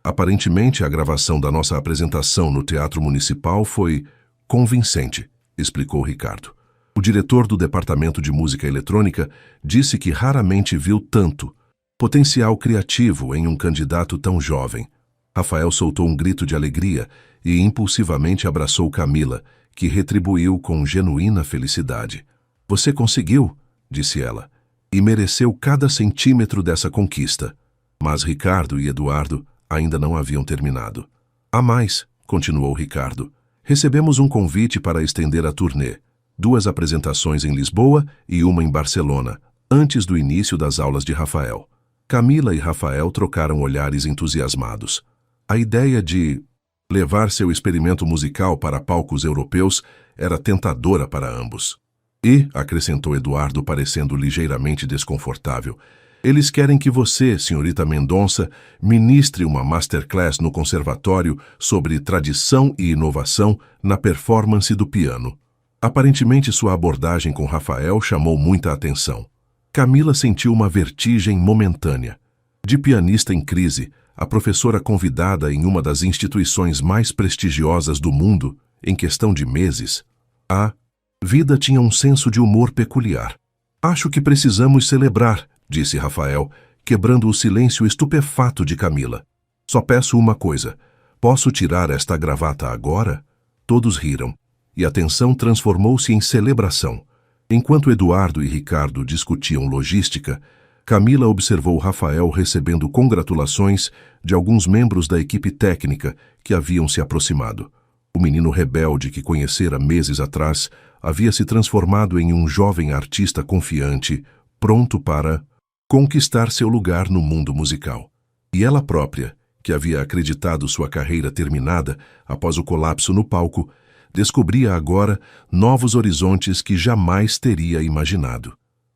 Aparentemente, a gravação da nossa apresentação no Teatro Municipal foi convincente, explicou Ricardo. O diretor do Departamento de Música Eletrônica disse que raramente viu tanto potencial criativo em um candidato tão jovem. Rafael soltou um grito de alegria e impulsivamente abraçou Camila, que retribuiu com genuína felicidade. Você conseguiu, disse ela, e mereceu cada centímetro dessa conquista. Mas Ricardo e Eduardo ainda não haviam terminado. Há mais, continuou Ricardo. Recebemos um convite para estender a turnê. 2 apresentações em Lisboa e uma em Barcelona, antes do início das aulas de Rafael. Camila e Rafael trocaram olhares entusiasmados. A ideia de levar seu experimento musical para palcos europeus era tentadora para ambos. E, acrescentou Eduardo parecendo ligeiramente desconfortável, eles querem que você, senhorita Mendonça, ministre uma masterclass no conservatório sobre tradição e inovação na performance do piano. Aparentemente, sua abordagem com Rafael chamou muita atenção. Camila sentiu uma vertigem momentânea. De pianista em crise, a professora convidada em uma das instituições mais prestigiosas do mundo, em questão de meses, a vida tinha um senso de humor peculiar. Acho que precisamos celebrar, disse Rafael, quebrando o silêncio estupefato de Camila. Só peço uma coisa. Posso tirar esta gravata agora? Todos riram, e a tensão transformou-se em celebração. Enquanto Eduardo e Ricardo discutiam logística, Camila observou Rafael recebendo congratulações de alguns membros da equipe técnica que haviam se aproximado. O menino rebelde que conhecera meses atrás havia se transformado em um jovem artista confiante, pronto para conquistar seu lugar no mundo musical. E ela própria, que havia acreditado sua carreira terminada após o colapso no palco, descobria agora novos horizontes que jamais teria imaginado.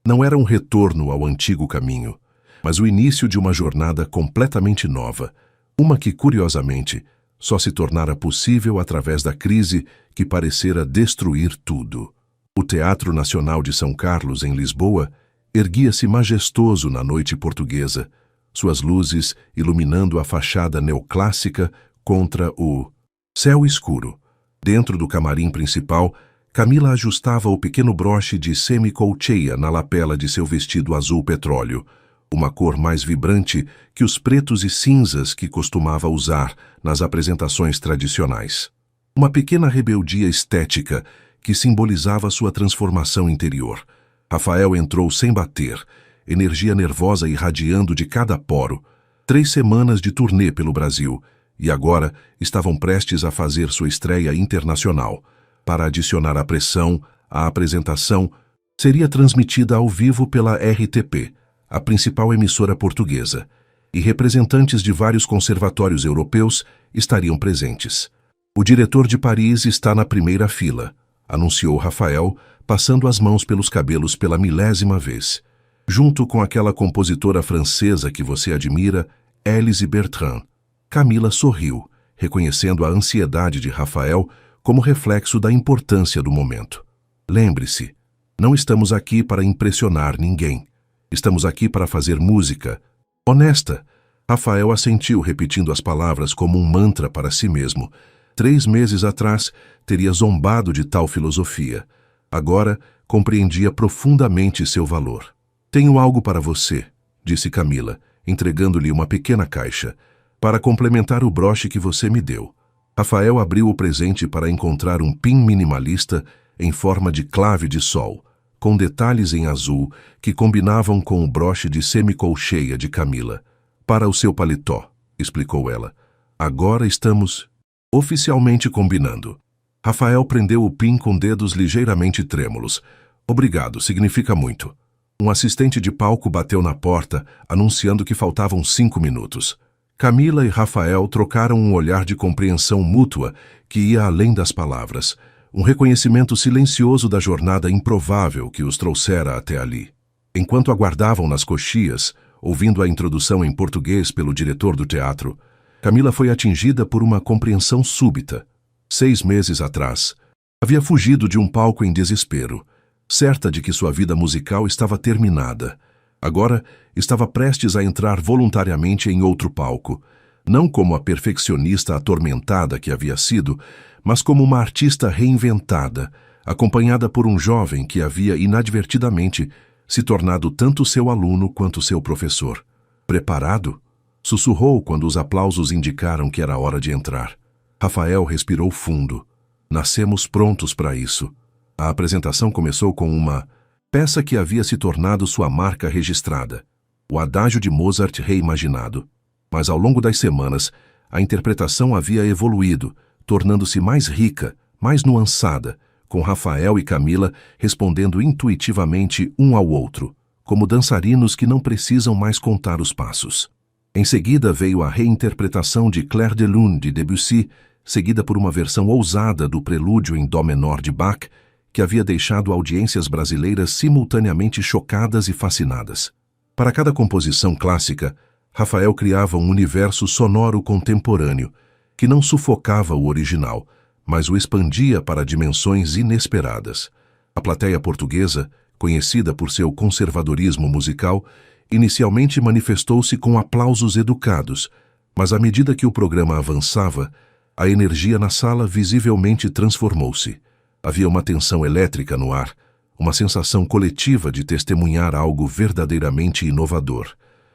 Não era um retorno ao antigo caminho, mas o início de uma jornada completamente nova, uma que, curiosamente, só se tornara possível através da crise que parecera destruir tudo. O Teatro Nacional de São Carlos, em Lisboa, erguia-se majestoso na noite portuguesa, suas luzes iluminando a fachada neoclássica contra o céu escuro. Dentro do camarim principal, Camila ajustava o pequeno broche de semicolcheia na lapela de seu vestido azul petróleo, uma cor mais vibrante que os pretos e cinzas que costumava usar nas apresentações tradicionais. Uma pequena rebeldia estética que simbolizava sua transformação interior. Rafael entrou sem bater, energia nervosa irradiando de cada poro. 3 semanas de turnê pelo Brasil, e agora estavam prestes a fazer sua estreia internacional. Para adicionar à pressão, a apresentação seria transmitida ao vivo pela RTP, a principal emissora portuguesa, e representantes de vários conservatórios europeus estariam presentes. O diretor de Paris está na primeira fila, anunciou Rafael, passando as mãos pelos cabelos pela 1000ª vez. Junto com aquela compositora francesa que você admira, Élise Bertrand. Camila sorriu, reconhecendo a ansiedade de Rafael como reflexo da importância do momento. Lembre-se, não estamos aqui para impressionar ninguém. Estamos aqui para fazer música honesta. Rafael assentiu, repetindo as palavras como um mantra para si mesmo. 3 meses atrás, teria zombado de tal filosofia. Agora, compreendia profundamente seu valor. Tenho algo para você, disse Camila, entregando-lhe uma pequena caixa, para complementar o broche que você me deu. Rafael abriu o presente para encontrar um pin minimalista em forma de clave de sol, com detalhes em azul que combinavam com o broche de semicolcheia de Camila. Para o seu paletó, explicou ela. Agora estamos oficialmente combinando. Rafael prendeu o pin com dedos ligeiramente trêmulos. Obrigado, significa muito. Um assistente de palco bateu na porta, anunciando que faltavam 5 minutos. Camila e Rafael trocaram um olhar de compreensão mútua que ia além das palavras, um reconhecimento silencioso da jornada improvável que os trouxera até ali. Enquanto aguardavam nas coxias, ouvindo a introdução em português pelo diretor do teatro, Camila foi atingida por uma compreensão súbita. 6 meses atrás, havia fugido de um palco em desespero, certa de que sua vida musical estava terminada. Agora, estava prestes a entrar voluntariamente em outro palco, não como a perfeccionista atormentada que havia sido, mas como uma artista reinventada, acompanhada por um jovem que havia inadvertidamente se tornado tanto seu aluno quanto seu professor. Preparado? Sussurrou quando os aplausos indicaram que era hora de entrar. Rafael respirou fundo. Nascemos prontos para isso. A apresentação começou com uma peça que havia se tornado sua marca registrada, o Adágio de Mozart reimaginado. Mas ao longo das semanas, a interpretação havia evoluído, tornando-se mais rica, mais nuançada, com Rafael e Camila respondendo intuitivamente um ao outro, como dançarinos que não precisam mais contar os passos. Em seguida veio a reinterpretação de Clair de Lune de Debussy, seguida por uma versão ousada do Prelúdio em Dó menor de Bach, que havia deixado audiências brasileiras simultaneamente chocadas e fascinadas. Para cada composição clássica, Rafael criava um universo sonoro contemporâneo, que não sufocava o original, mas o expandia para dimensões inesperadas. A plateia portuguesa, conhecida por seu conservadorismo musical, inicialmente manifestou-se com aplausos educados, mas à medida que o programa avançava, a energia na sala visivelmente transformou-se. Havia uma tensão elétrica no ar, uma sensação coletiva de testemunhar algo verdadeiramente inovador.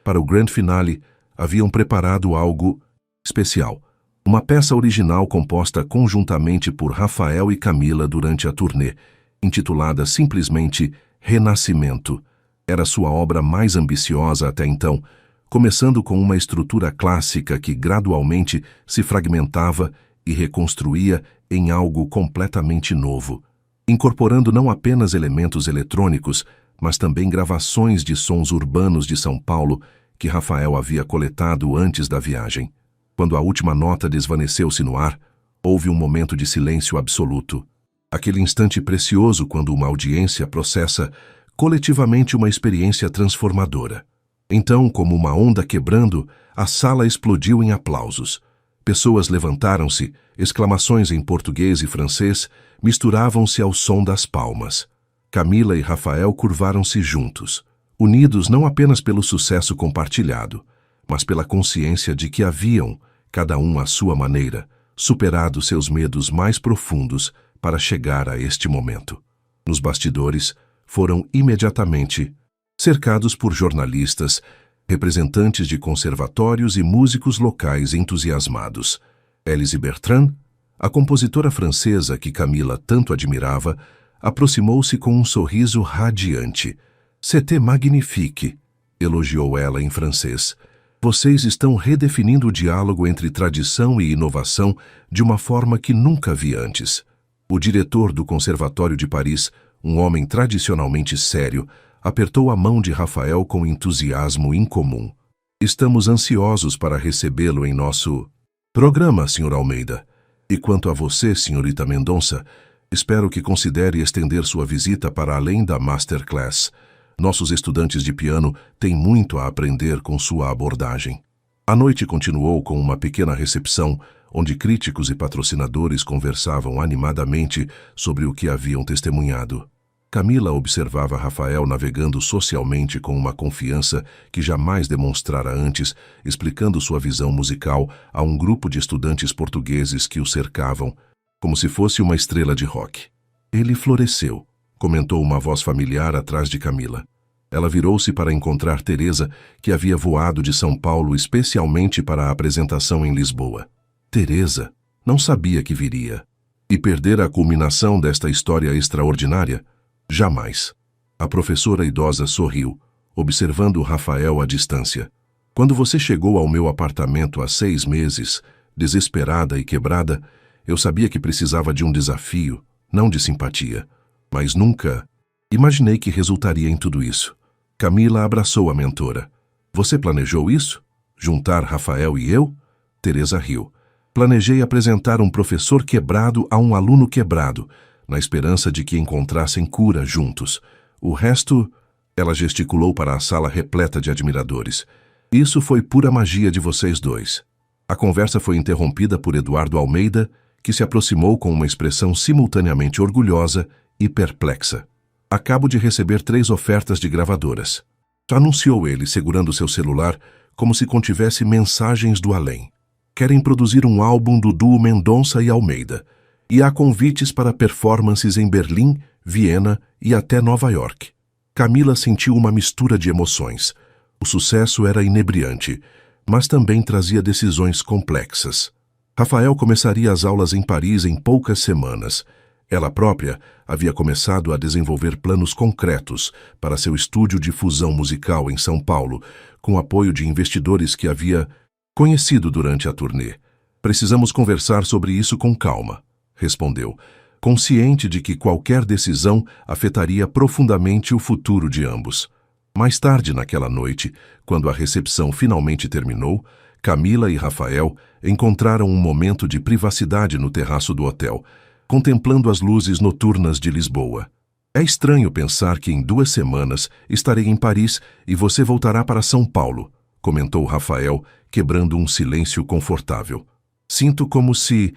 Para o grande finale, haviam preparado algo especial. Uma peça original composta conjuntamente por Rafael e Camila durante a turnê, intitulada simplesmente Renascimento. Era sua obra mais ambiciosa até então, começando com uma estrutura clássica que gradualmente se fragmentava e reconstruía em algo completamente novo, incorporando não apenas elementos eletrônicos, mas também gravações de sons urbanos de São Paulo que Rafael havia coletado antes da viagem. Quando a última nota desvaneceu-se no ar, houve um momento de silêncio absoluto. Aquele instante precioso quando uma audiência processa coletivamente uma experiência transformadora. Então, como uma onda quebrando, a sala explodiu em aplausos. Pessoas levantaram-se, exclamações em português e francês misturavam-se ao som das palmas. Camila e Rafael curvaram-se juntos, unidos não apenas pelo sucesso compartilhado, mas pela consciência de que haviam, cada um à sua maneira, superado seus medos mais profundos para chegar a este momento. Nos bastidores, foram imediatamente cercados por jornalistas, representantes de conservatórios e músicos locais entusiasmados. Élise Bertrand, a compositora francesa que Camila tanto admirava, aproximou-se com um sorriso radiante. «C'était magnifique», elogiou ela em francês. «Vocês estão redefinindo o diálogo entre tradição e inovação de uma forma que nunca vi antes». O diretor do Conservatório de Paris, um homem tradicionalmente sério, apertou a mão de Rafael com entusiasmo incomum. «Estamos ansiosos para recebê-lo em nosso programa, Sr. Almeida. E quanto a você, Srta. Mendonça, espero que considere estender sua visita para além da Masterclass. Nossos estudantes de piano têm muito a aprender com sua abordagem». A noite continuou com uma pequena recepção, onde críticos e patrocinadores conversavam animadamente sobre o que haviam testemunhado. Camila observava Rafael navegando socialmente com uma confiança que jamais demonstrara antes, explicando sua visão musical a um grupo de estudantes portugueses que o cercavam, como se fosse uma estrela de rock. «Ele floresceu», comentou uma voz familiar atrás de Camila. Ela virou-se para encontrar Teresa, que havia voado de São Paulo especialmente para a apresentação em Lisboa. Teresa não sabia que viria. E perder a culminação desta história extraordinária? Jamais. A professora idosa sorriu, observando Rafael à distância. «Quando você chegou ao meu apartamento há 6 meses, desesperada e quebrada, eu sabia que precisava de um desafio, não de simpatia. Mas nunca imaginei que resultaria em tudo isso». Camila abraçou a mentora. «Você planejou isso? Juntar Rafael e eu?» Teresa riu. «Planejei apresentar um professor quebrado a um aluno quebrado, na esperança de que encontrassem cura juntos. O resto...» Ela gesticulou para a sala repleta de admiradores. «Isso foi pura magia de vocês dois». A conversa foi interrompida por Eduardo Almeida, que se aproximou com uma expressão simultaneamente orgulhosa e perplexa. «Acabo de receber 3 ofertas de gravadoras», anunciou ele, segurando seu celular como se contivesse mensagens do além. «Querem produzir um álbum do duo Mendonça e Almeida, e há convites para performances em Berlim, Viena e até Nova York». Camila sentiu uma mistura de emoções. O sucesso era inebriante, mas também trazia decisões complexas. Rafael começaria as aulas em Paris em poucas semanas. Ela própria havia começado a desenvolver planos concretos para seu estúdio de fusão musical em São Paulo, com apoio de investidores que havia conhecido durante a turnê. «Precisamos conversar sobre isso com calma», respondeu, consciente de que qualquer decisão afetaria profundamente o futuro de ambos. Mais tarde naquela noite, quando a recepção finalmente terminou, Camila e Rafael encontraram um momento de privacidade no terraço do hotel, contemplando as luzes noturnas de Lisboa. «É estranho pensar que em 2 semanas estarei em Paris e você voltará para São Paulo», comentou Rafael, quebrando um silêncio confortável. «Sinto como se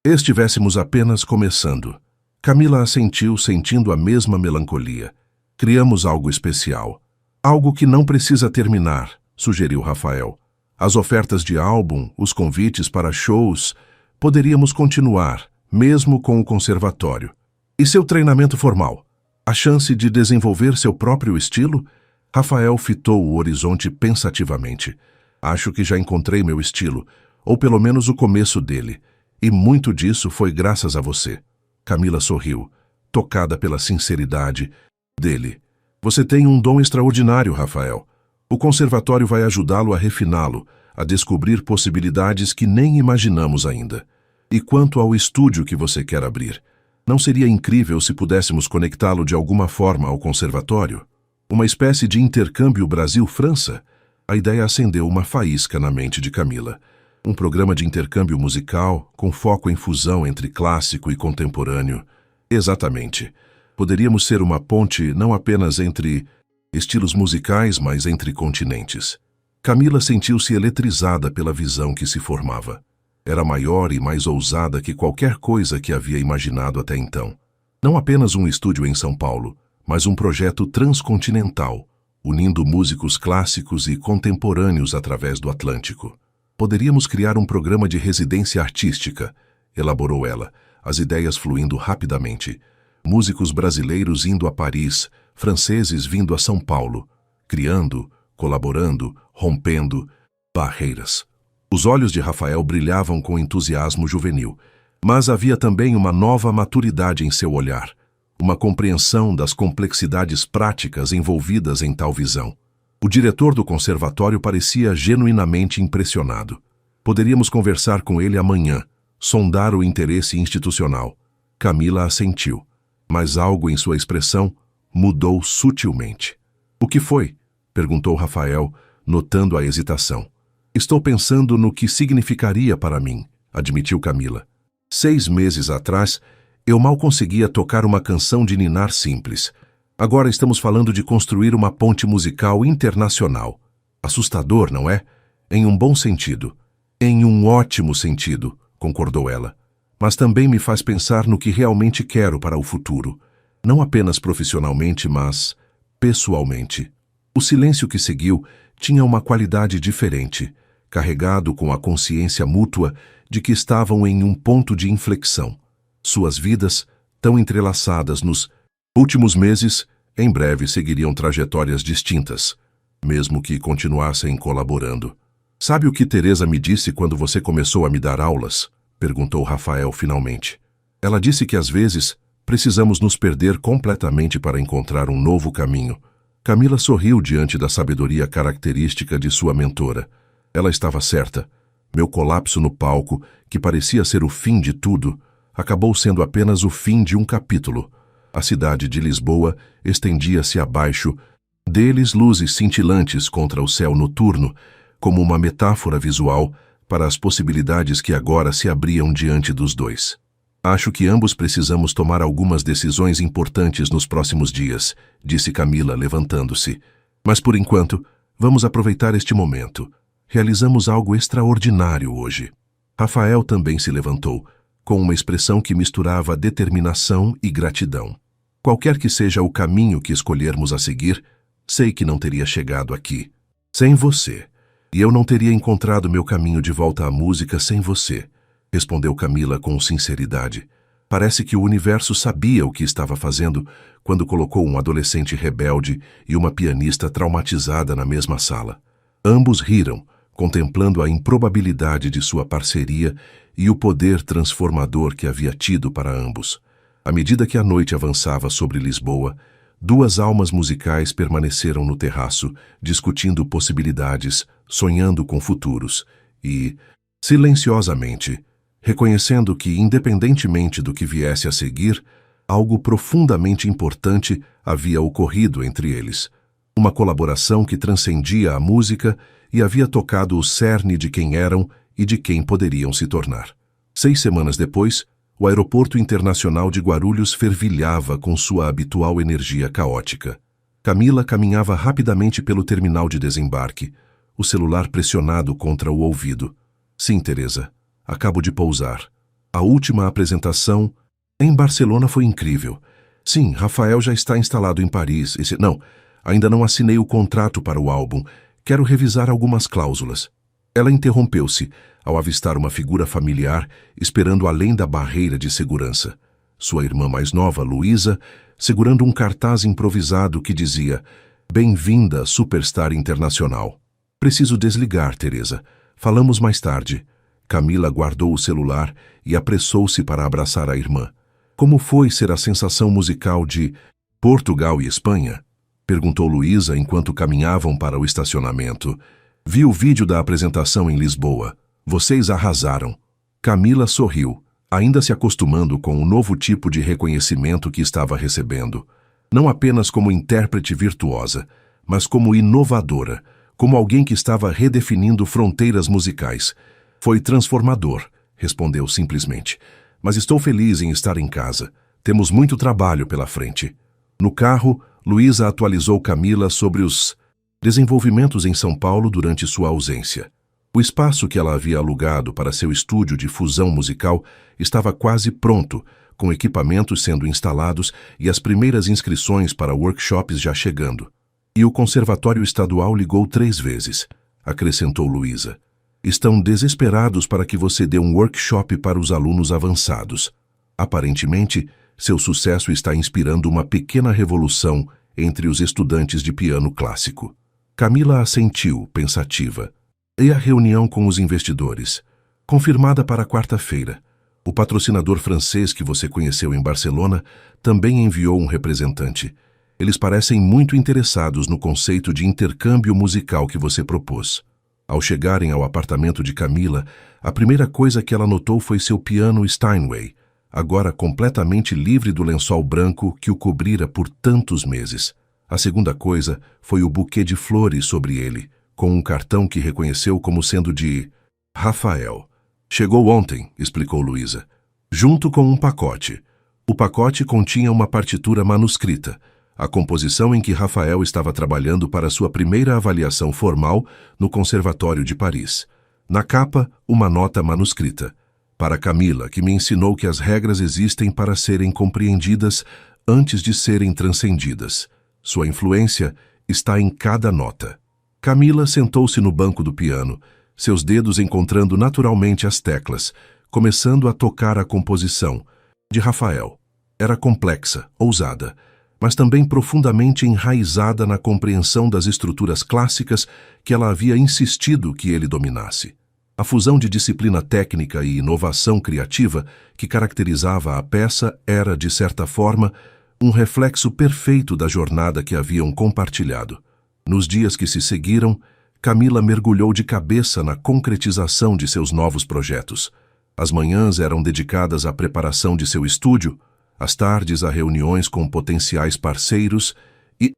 Estivéssemos apenas começando. Camila assentiu, sentindo a mesma melancolia. Criamos algo especial. Algo que não precisa terminar, sugeriu Rafael. As ofertas de álbum, os convites para shows, poderíamos continuar, mesmo com o conservatório. E seu treinamento formal? A chance de desenvolver seu próprio estilo? Rafael fitou o horizonte pensativamente. Acho que já encontrei meu estilo, ou pelo menos o começo dele, e muito disso foi graças a você. Camila sorriu, tocada pela sinceridade dele. Você tem um dom extraordinário, Rafael. O conservatório vai ajudá-lo a refiná-lo, a descobrir possibilidades que nem imaginamos ainda. E quanto ao estúdio que você quer abrir, não seria incrível se pudéssemos conectá-lo de alguma forma ao conservatório? Uma espécie de intercâmbio Brasil-França? A ideia acendeu uma faísca na mente de Camila. Um programa de intercâmbio musical, com foco em fusão entre clássico e contemporâneo. Exatamente. Poderíamos ser uma ponte não apenas entre estilos musicais, mas entre continentes. Camila sentiu-se eletrizada pela visão que se formava. Era maior e mais ousada que qualquer coisa que havia imaginado até então. Não apenas um estúdio em São Paulo, mas um projeto transcontinental, unindo músicos clássicos e contemporâneos através do Atlântico. Poderíamos criar um programa de residência artística, elaborou ela, as ideias fluindo rapidamente. Músicos brasileiros indo a Paris, franceses vindo a São Paulo, criando, colaborando, rompendo barreiras. Os olhos de Rafael brilhavam com entusiasmo juvenil, mas havia também uma nova maturidade em seu olhar, uma compreensão das complexidades práticas envolvidas em tal visão. O diretor do conservatório parecia genuinamente impressionado. Poderíamos conversar com ele amanhã, sondar o interesse institucional. Camila assentiu, mas algo em sua expressão mudou sutilmente. O que foi? Perguntou Rafael, notando a hesitação. Estou pensando no que significaria para mim, admitiu Camila. 6 meses atrás, eu mal conseguia tocar uma canção de ninar simples. Agora estamos falando de construir uma ponte musical internacional. Assustador, não é? Em um bom sentido. Em um ótimo sentido, concordou ela. Mas também me faz pensar no que realmente quero para o futuro. Não apenas profissionalmente, mas pessoalmente. O silêncio que seguiu tinha uma qualidade diferente, carregado com a consciência mútua de que estavam em um ponto de inflexão. Suas vidas, tão entrelaçadas nos últimos meses, em breve seguiriam trajetórias distintas, mesmo que continuassem colaborando. Sabe o que Teresa me disse quando você começou a me dar aulas? Perguntou Rafael finalmente. Ela disse que às vezes precisamos nos perder completamente para encontrar um novo caminho. Camila sorriu diante da sabedoria característica de sua mentora. Ela estava certa. Meu colapso no palco, que parecia ser o fim de tudo, acabou sendo apenas o fim de um capítulo. A cidade de Lisboa estendia-se abaixo deles, luzes cintilantes contra o céu noturno, como uma metáfora visual para as possibilidades que agora se abriam diante dos dois. Acho que ambos precisamos tomar algumas decisões importantes nos próximos dias, disse Camila, levantando-se. Mas por enquanto, vamos aproveitar este momento. Realizamos algo extraordinário hoje. Rafael também se levantou, com uma expressão que misturava determinação e gratidão. Qualquer que seja o caminho que escolhermos a seguir, sei que não teria chegado aqui sem você. E eu não teria encontrado meu caminho de volta à música sem você, respondeu Camila com sinceridade. Parece que o universo sabia o que estava fazendo quando colocou um adolescente rebelde e uma pianista traumatizada na mesma sala. Ambos riram, contemplando a improbabilidade de sua parceria e o poder transformador que havia tido para ambos. À medida que a noite avançava sobre Lisboa, 2 almas musicais permaneceram no terraço, discutindo possibilidades, sonhando com futuros e, silenciosamente, reconhecendo que, independentemente do que viesse a seguir, algo profundamente importante havia ocorrido entre eles. Uma colaboração que transcendia a música e havia tocado o cerne de quem eram e de quem poderiam se tornar. 6 semanas depois, o aeroporto internacional de Guarulhos fervilhava com sua habitual energia caótica. Camila caminhava rapidamente pelo terminal de desembarque, o celular pressionado contra o ouvido. Sim, Teresa, acabo de pousar. A última apresentação em Barcelona foi incrível. Sim, Rafael já está instalado em Paris. Não, ainda não assinei o contrato para o álbum. Quero revisar algumas cláusulas. Ela interrompeu-se ao avistar uma figura familiar esperando além da barreira de segurança. Sua irmã mais nova, Luísa, segurando um cartaz improvisado que dizia: "Bem-vinda, superstar internacional." "Preciso desligar, Teresa. Falamos mais tarde." Camila guardou o celular e apressou-se para abraçar a irmã. "Como foi ser a sensação musical de Portugal e Espanha?" perguntou Luísa enquanto caminhavam para o estacionamento. "Vi o vídeo da apresentação em Lisboa. Vocês arrasaram." Camila sorriu, ainda se acostumando com o novo tipo de reconhecimento que estava recebendo. Não apenas como intérprete virtuosa, mas como inovadora, como alguém que estava redefinindo fronteiras musicais. "Foi transformador", respondeu simplesmente. "Mas estou feliz em estar em casa. Temos muito trabalho pela frente." No carro, Luísa atualizou Camila sobre os desenvolvimentos em São Paulo durante sua ausência. O espaço que ela havia alugado para seu estúdio de fusão musical estava quase pronto, com equipamentos sendo instalados e as primeiras inscrições para workshops já chegando. "E o Conservatório Estadual ligou 3 vezes", acrescentou Luísa. "Estão desesperados para que você dê um workshop para os alunos avançados. Aparentemente, seu sucesso está inspirando uma pequena revolução entre os estudantes de piano clássico." Camila assentiu, pensativa. "E a reunião com os investidores?" "Confirmada para quarta-feira. O patrocinador francês que você conheceu em Barcelona também enviou um representante. Eles parecem muito interessados no conceito de intercâmbio musical que você propôs." Ao chegarem ao apartamento de Camila, a primeira coisa que ela notou foi seu piano Steinway, agora completamente livre do lençol branco que o cobrira por tantos meses. A segunda coisa foi o buquê de flores sobre ele, com um cartão que reconheceu como sendo de Rafael. "Chegou ontem", explicou Luísa, "junto com um pacote." O pacote continha uma partitura manuscrita, a composição em que Rafael estava trabalhando para sua primeira avaliação formal no Conservatório de Paris. Na capa, uma nota manuscrita: "Para Camila, que me ensinou que as regras existem para serem compreendidas antes de serem transcendidas. Sua influência está em cada nota." Camila sentou-se no banco do piano, seus dedos encontrando naturalmente as teclas, começando a tocar a composição de Rafael. Era complexa, ousada, mas também profundamente enraizada na compreensão das estruturas clássicas que ela havia insistido que ele dominasse. A fusão de disciplina técnica e inovação criativa que caracterizava a peça era, de certa forma, um reflexo perfeito da jornada que haviam compartilhado. Nos dias que se seguiram, Camila mergulhou de cabeça na concretização de seus novos projetos. As manhãs eram dedicadas à preparação de seu estúdio, as tardes a reuniões com potenciais parceiros e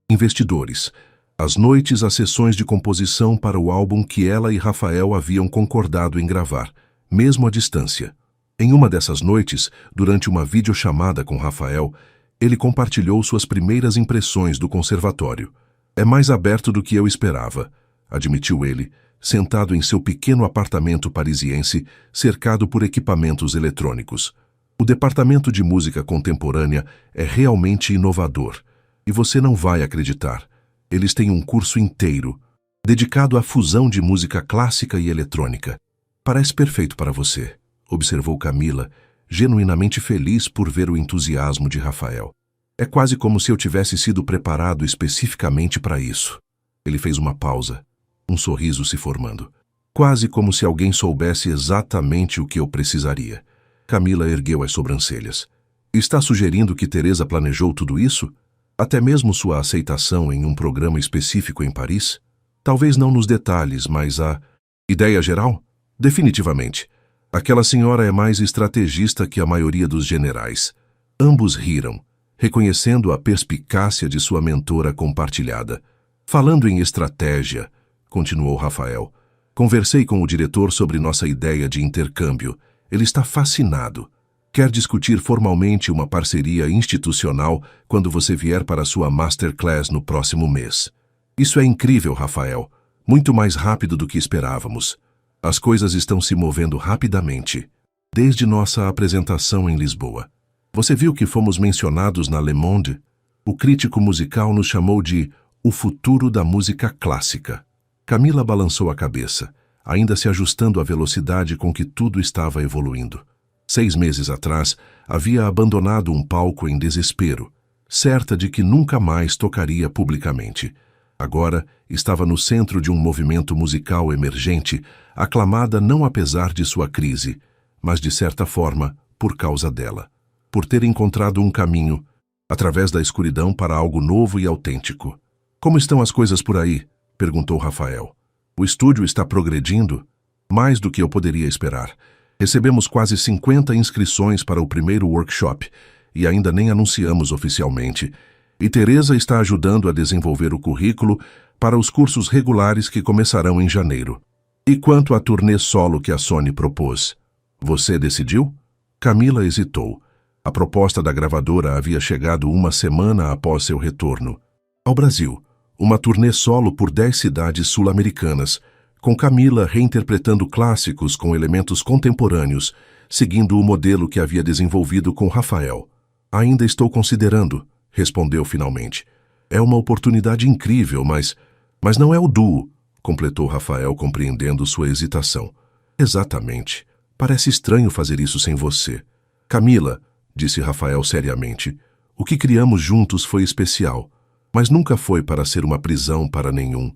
investidores, as noites a sessões de composição para o álbum que ela e Rafael haviam concordado em gravar, mesmo à distância. Em uma dessas noites, durante uma videochamada com Rafael, ele compartilhou suas primeiras impressões do conservatório. "É mais aberto do que eu esperava", admitiu ele, sentado em seu pequeno apartamento parisiense, cercado por equipamentos eletrônicos. "O departamento de música contemporânea é realmente inovador, e você não vai acreditar. Eles têm um curso inteiro, dedicado à fusão de música clássica e eletrônica. Parece perfeito para você", observou Camila, genuinamente feliz por ver o entusiasmo de Rafael. "É quase como se eu tivesse sido preparado especificamente para isso." Ele fez uma pausa, um sorriso se formando. "Quase como se alguém soubesse exatamente o que eu precisaria." Camila ergueu as sobrancelhas. "Está sugerindo que Teresa planejou tudo isso? Até mesmo sua aceitação em um programa específico em Paris? Talvez não nos detalhes, mas a ideia geral? Definitivamente. Aquela senhora é mais estrategista que a maioria dos generais." Ambos riram, reconhecendo a perspicácia de sua mentora compartilhada. "Falando em estratégia", continuou Rafael, "conversei com o diretor sobre nossa ideia de intercâmbio. Ele está fascinado. Quer discutir formalmente uma parceria institucional quando você vier para sua masterclass no próximo mês." "Isso é incrível, Rafael. Muito mais rápido do que esperávamos. As coisas estão se movendo rapidamente." Desde nossa apresentação em Lisboa. Você viu que fomos mencionados na Le Monde? O crítico musical nos chamou de o futuro da música clássica. Camila balançou a cabeça, ainda se ajustando à velocidade com que tudo estava evoluindo. 6 meses atrás, havia abandonado um palco em desespero, certa de que nunca mais tocaria publicamente. Agora, estava no centro de um movimento musical emergente, aclamada não apesar de sua crise, mas de certa forma, por causa dela. Por ter encontrado um caminho, através da escuridão, para algo novo e autêntico. Como estão as coisas por aí? Perguntou Rafael. O estúdio está progredindo? Mais do que eu poderia esperar. Recebemos quase 50 inscrições para o primeiro workshop e ainda nem anunciamos oficialmente. E Teresa está ajudando a desenvolver o currículo para os cursos regulares que começarão em janeiro. E quanto à turnê solo que a Sony propôs? Você decidiu? Camila hesitou. A proposta da gravadora havia chegado uma semana após seu retorno ao Brasil. Uma turnê solo por 10 cidades sul-americanas, com Camila reinterpretando clássicos com elementos contemporâneos, seguindo o modelo que havia desenvolvido com Rafael. Ainda estou considerando, respondeu finalmente. É uma oportunidade incrível, mas não é o duo, completou Rafael, compreendendo sua hesitação. Exatamente. Parece estranho fazer isso sem você. Camila, disse Rafael seriamente, o que criamos juntos foi especial, mas nunca foi para ser uma prisão para nenhum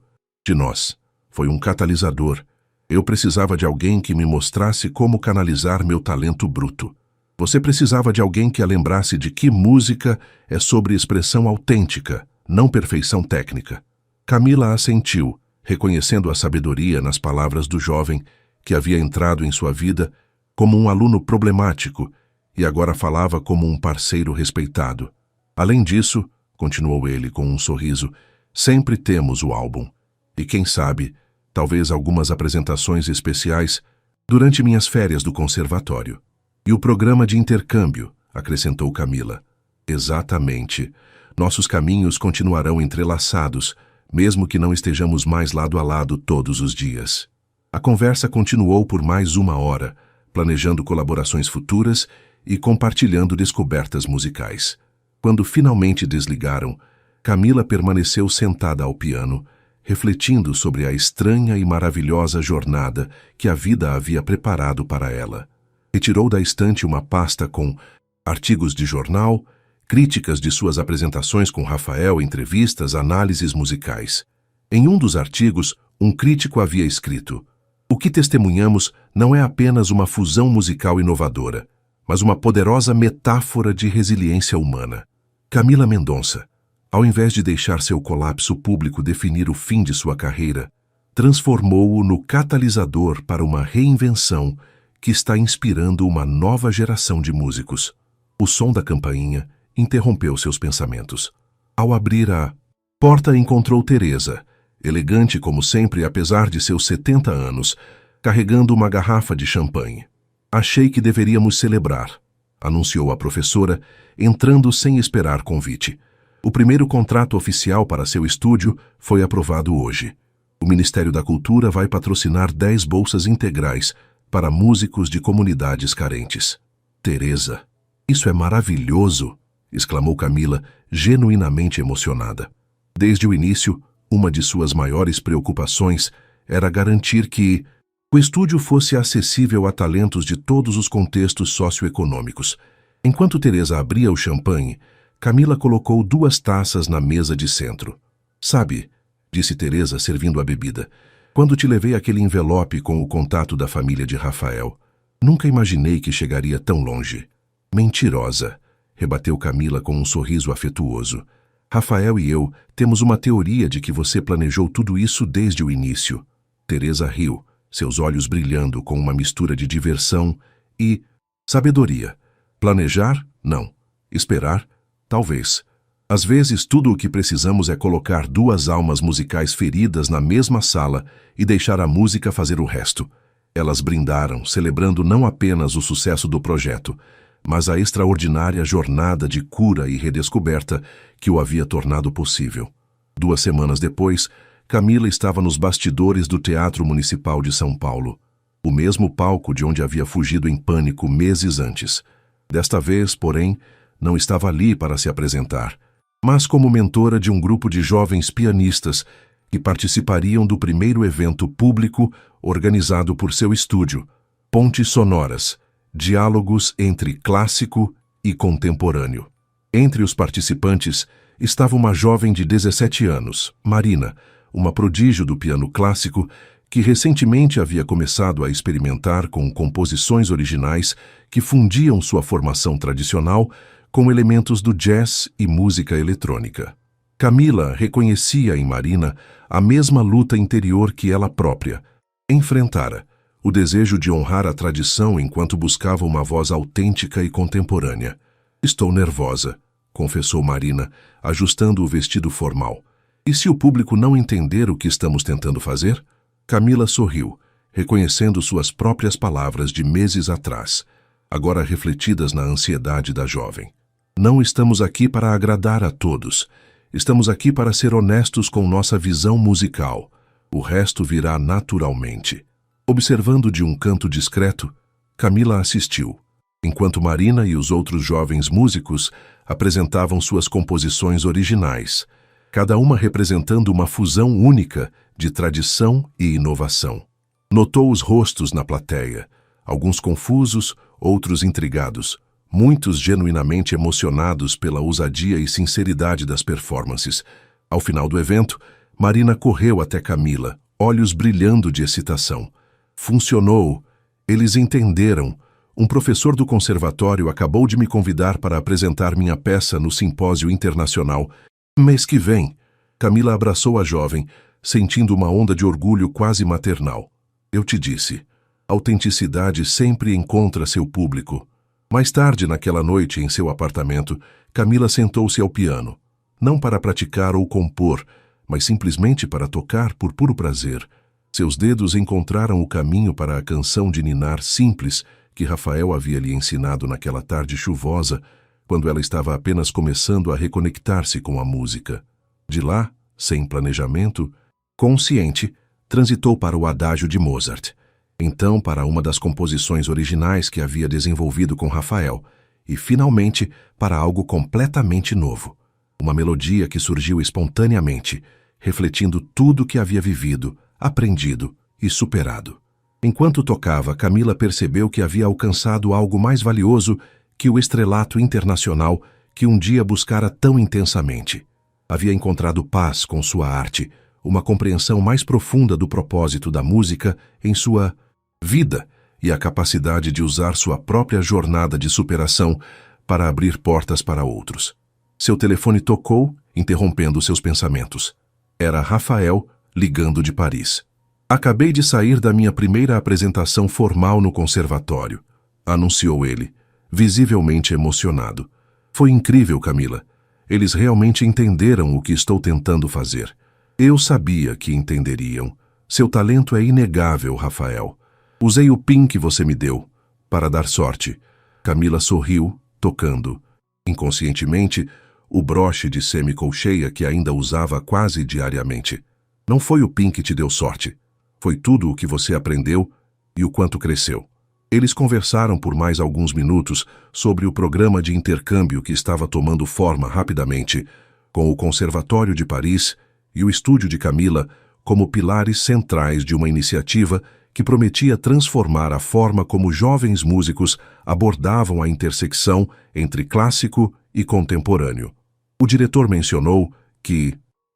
de nós. Foi um catalisador. Eu precisava de alguém que me mostrasse como canalizar meu talento bruto. Você precisava de alguém que a lembrasse de que música é sobre expressão autêntica, não perfeição técnica. Camila assentiu, reconhecendo a sabedoria nas palavras do jovem que havia entrado em sua vida como um aluno problemático e agora falava como um parceiro respeitado. Além disso, continuou ele com um sorriso, sempre temos o álbum. E quem sabe, talvez algumas apresentações especiais durante minhas férias do conservatório. E o programa de intercâmbio, acrescentou Camila. Exatamente. Nossos caminhos continuarão entrelaçados, mesmo que não estejamos mais lado a lado todos os dias. A conversa continuou por mais 1 hora, planejando colaborações futuras e compartilhando descobertas musicais. Quando finalmente desligaram, Camila permaneceu sentada ao piano, refletindo sobre a estranha e maravilhosa jornada que a vida havia preparado para ela. Retirou da estante uma pasta com artigos de jornal, críticas de suas apresentações com Rafael, entrevistas, análises musicais. Em um dos artigos, um crítico havia escrito: o que testemunhamos não é apenas uma fusão musical inovadora, mas uma poderosa metáfora de resiliência humana. Camila Mendonça, ao invés de deixar seu colapso público definir o fim de sua carreira, transformou-o no catalisador para uma reinvenção que está inspirando uma nova geração de músicos. O som da campainha interrompeu seus pensamentos. Ao abrir a porta, encontrou Teresa, elegante como sempre apesar de seus 70 anos, carregando uma garrafa de champanhe. Achei que deveríamos celebrar, anunciou a professora, entrando sem esperar convite. O primeiro contrato oficial para seu estúdio foi aprovado hoje. O Ministério da Cultura vai patrocinar 10 bolsas integrais para músicos de comunidades carentes. Teresa, isso é maravilhoso! Exclamou Camila, genuinamente emocionada. Desde o início, uma de suas maiores preocupações era garantir que o estúdio fosse acessível a talentos de todos os contextos socioeconômicos. Enquanto Teresa abria o champanhe, Camila colocou 2 taças na mesa de centro. Sabe, disse Teresa, servindo a bebida, quando te levei aquele envelope com o contato da família de Rafael, nunca imaginei que chegaria tão longe. Mentirosa, rebateu Camila com um sorriso afetuoso. Rafael e eu temos uma teoria de que você planejou tudo isso desde o início. Teresa riu, seus olhos brilhando com uma mistura de diversão e sabedoria. Planejar? Não. Esperar? Talvez. Às vezes, tudo o que precisamos é colocar 2 almas musicais feridas na mesma sala e deixar a música fazer o resto. Elas brindaram, celebrando não apenas o sucesso do projeto, mas a extraordinária jornada de cura e redescoberta que o havia tornado possível. 2 semanas depois, Camila estava nos bastidores do Teatro Municipal de São Paulo. O mesmo palco de onde havia fugido em pânico meses antes. Desta vez, porém, não estava ali para se apresentar, mas como mentora de um grupo de jovens pianistas que participariam do primeiro evento público organizado por seu estúdio, Pontes Sonoras, diálogos entre clássico e contemporâneo. Entre os participantes estava uma jovem de 17 anos, Marina, uma prodígio do piano clássico que recentemente havia começado a experimentar com composições originais que fundiam sua formação tradicional com elementos do jazz e música eletrônica. Camila reconhecia em Marina a mesma luta interior que ela própria enfrentara, o desejo de honrar a tradição enquanto buscava uma voz autêntica e contemporânea. "Estou nervosa", confessou Marina, ajustando o vestido formal. "E se o público não entender o que estamos tentando fazer?" Camila sorriu, reconhecendo suas próprias palavras de meses atrás, agora refletidas na ansiedade da jovem. "Não estamos aqui para agradar a todos. Estamos aqui para ser honestos com nossa visão musical. O resto virá naturalmente." Observando de um canto discreto, Camila assistiu, enquanto Marina e os outros jovens músicos apresentavam suas composições originais, cada uma representando uma fusão única de tradição e inovação. Notou os rostos na plateia, alguns confusos, outros intrigados, muitos genuinamente emocionados pela ousadia e sinceridade das performances. Ao final do evento, Marina correu até Camila, olhos brilhando de excitação. "Funcionou! Eles entenderam! Um professor do conservatório acabou de me convidar para apresentar minha peça no simpósio internacional. Mês que vem." Camila abraçou a jovem, sentindo uma onda de orgulho quase maternal. "Eu te disse, autenticidade sempre encontra seu público." Mais tarde, naquela noite, em seu apartamento, Camila sentou-se ao piano, não para praticar ou compor, mas simplesmente para tocar por puro prazer. Seus dedos encontraram o caminho para a canção de ninar simples que Rafael havia lhe ensinado naquela tarde chuvosa, quando ela estava apenas começando a reconectar-se com a música. De lá, sem planejamento, consciente, transitou para o adágio de Mozart, então para uma das composições originais que havia desenvolvido com Rafael, e finalmente para algo completamente novo, uma melodia que surgiu espontaneamente, refletindo tudo que havia vivido, aprendido e superado. Enquanto tocava, Camila percebeu que havia alcançado algo mais valioso que o estrelato internacional que um dia buscara tão intensamente. Havia encontrado paz com sua arte, uma compreensão mais profunda do propósito da música em sua vida e a capacidade de usar sua própria jornada de superação para abrir portas para outros. Seu telefone tocou, interrompendo seus pensamentos. Era Rafael ligando de Paris. "Acabei de sair da minha primeira apresentação formal no conservatório", anunciou ele, visivelmente emocionado. "Foi incrível, Camila. Eles realmente entenderam o que estou tentando fazer. Eu sabia que entenderiam. Seu talento é inegável, Rafael. Usei o PIN que você me deu para dar sorte." Camila sorriu, tocando, inconscientemente, o broche de semicolcheia que ainda usava quase diariamente. "Não foi o PIN que te deu sorte. Foi tudo o que você aprendeu e o quanto cresceu." Eles conversaram por mais alguns minutos sobre o programa de intercâmbio que estava tomando forma rapidamente, com o Conservatório de Paris e o estúdio de Camila como pilares centrais de uma iniciativa que prometia transformar a forma como jovens músicos abordavam a intersecção entre clássico e contemporâneo. O diretor mencionou que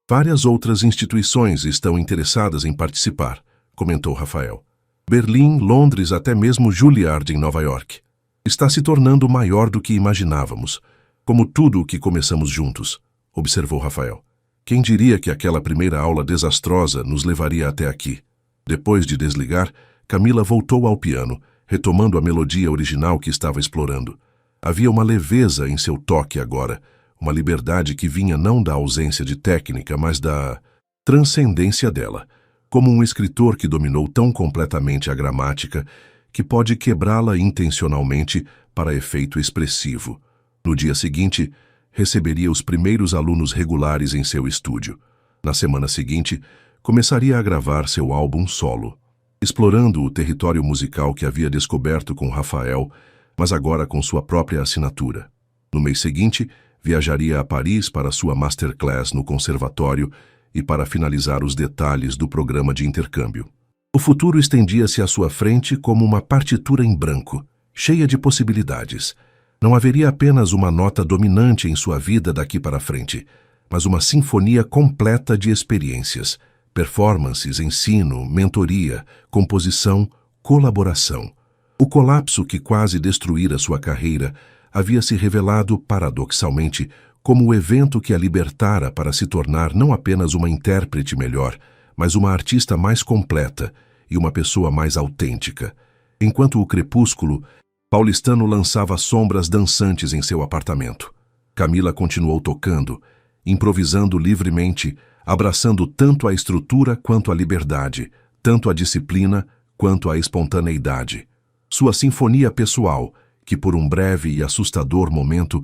várias outras instituições estão interessadas em participar, comentou Rafael. Berlim, Londres, até mesmo Juilliard em Nova York. Está se tornando maior do que imaginávamos, como tudo o que começamos juntos, observou Rafael. Quem diria que aquela primeira aula desastrosa nos levaria até aqui? Depois de desligar, Camila voltou ao piano, retomando a melodia original que estava explorando. Havia uma leveza em seu toque agora, uma liberdade que vinha não da ausência de técnica, mas da transcendência dela, como um escritor que dominou tão completamente a gramática que pode quebrá-la intencionalmente para efeito expressivo. No dia seguinte, receberia os primeiros alunos regulares em seu estúdio. Na semana seguinte, começaria a gravar seu álbum solo. explorando o território musical que havia descoberto com Rafael, mas agora com sua própria assinatura. No mês seguinte, viajaria a Paris para sua masterclass no conservatório e para finalizar os detalhes do programa de intercâmbio. O futuro estendia-se à sua frente como uma partitura em branco, cheia de possibilidades. Não haveria apenas uma nota dominante em sua vida daqui para frente, mas uma sinfonia completa de experiências, performances, ensino, mentoria, composição, colaboração. O colapso que quase destruíra sua carreira havia se revelado, paradoxalmente, como o evento que a libertara para se tornar não apenas uma intérprete melhor, mas uma artista mais completa e uma pessoa mais autêntica. Enquanto o crepúsculo, Paulistano lançava sombras dançantes em seu apartamento. Camila continuou tocando, improvisando livremente, abraçando tanto a estrutura quanto a liberdade, tanto a disciplina quanto a espontaneidade. Sua sinfonia pessoal, que por um breve e assustador momento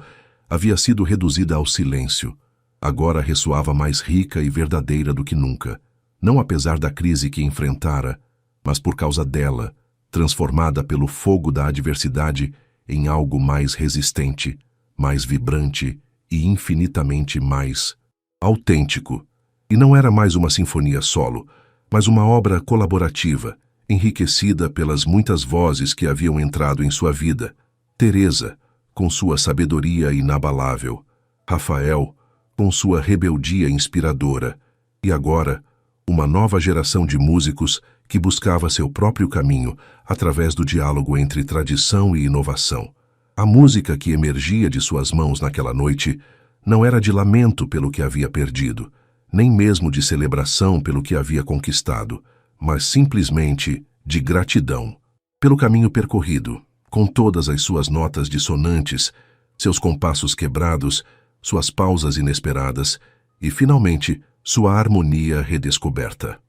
havia sido reduzida ao silêncio, agora ressoava mais rica e verdadeira do que nunca, não apesar da crise que enfrentara, mas por causa dela, transformada pelo fogo da adversidade em algo mais resistente, mais vibrante e infinitamente mais autêntico. E não era mais uma sinfonia solo, mas uma obra colaborativa, enriquecida pelas muitas vozes que haviam entrado em sua vida. Teresa, com sua sabedoria inabalável, Rafael, com sua rebeldia inspiradora, e agora, uma nova geração de músicos que buscava seu próprio caminho através do diálogo entre tradição e inovação. A música que emergia de suas mãos naquela noite não era de lamento pelo que havia perdido, nem mesmo de celebração pelo que havia conquistado, mas simplesmente de gratidão pelo caminho percorrido, com todas as suas notas dissonantes, seus compassos quebrados, suas pausas inesperadas e, finalmente, sua harmonia redescoberta.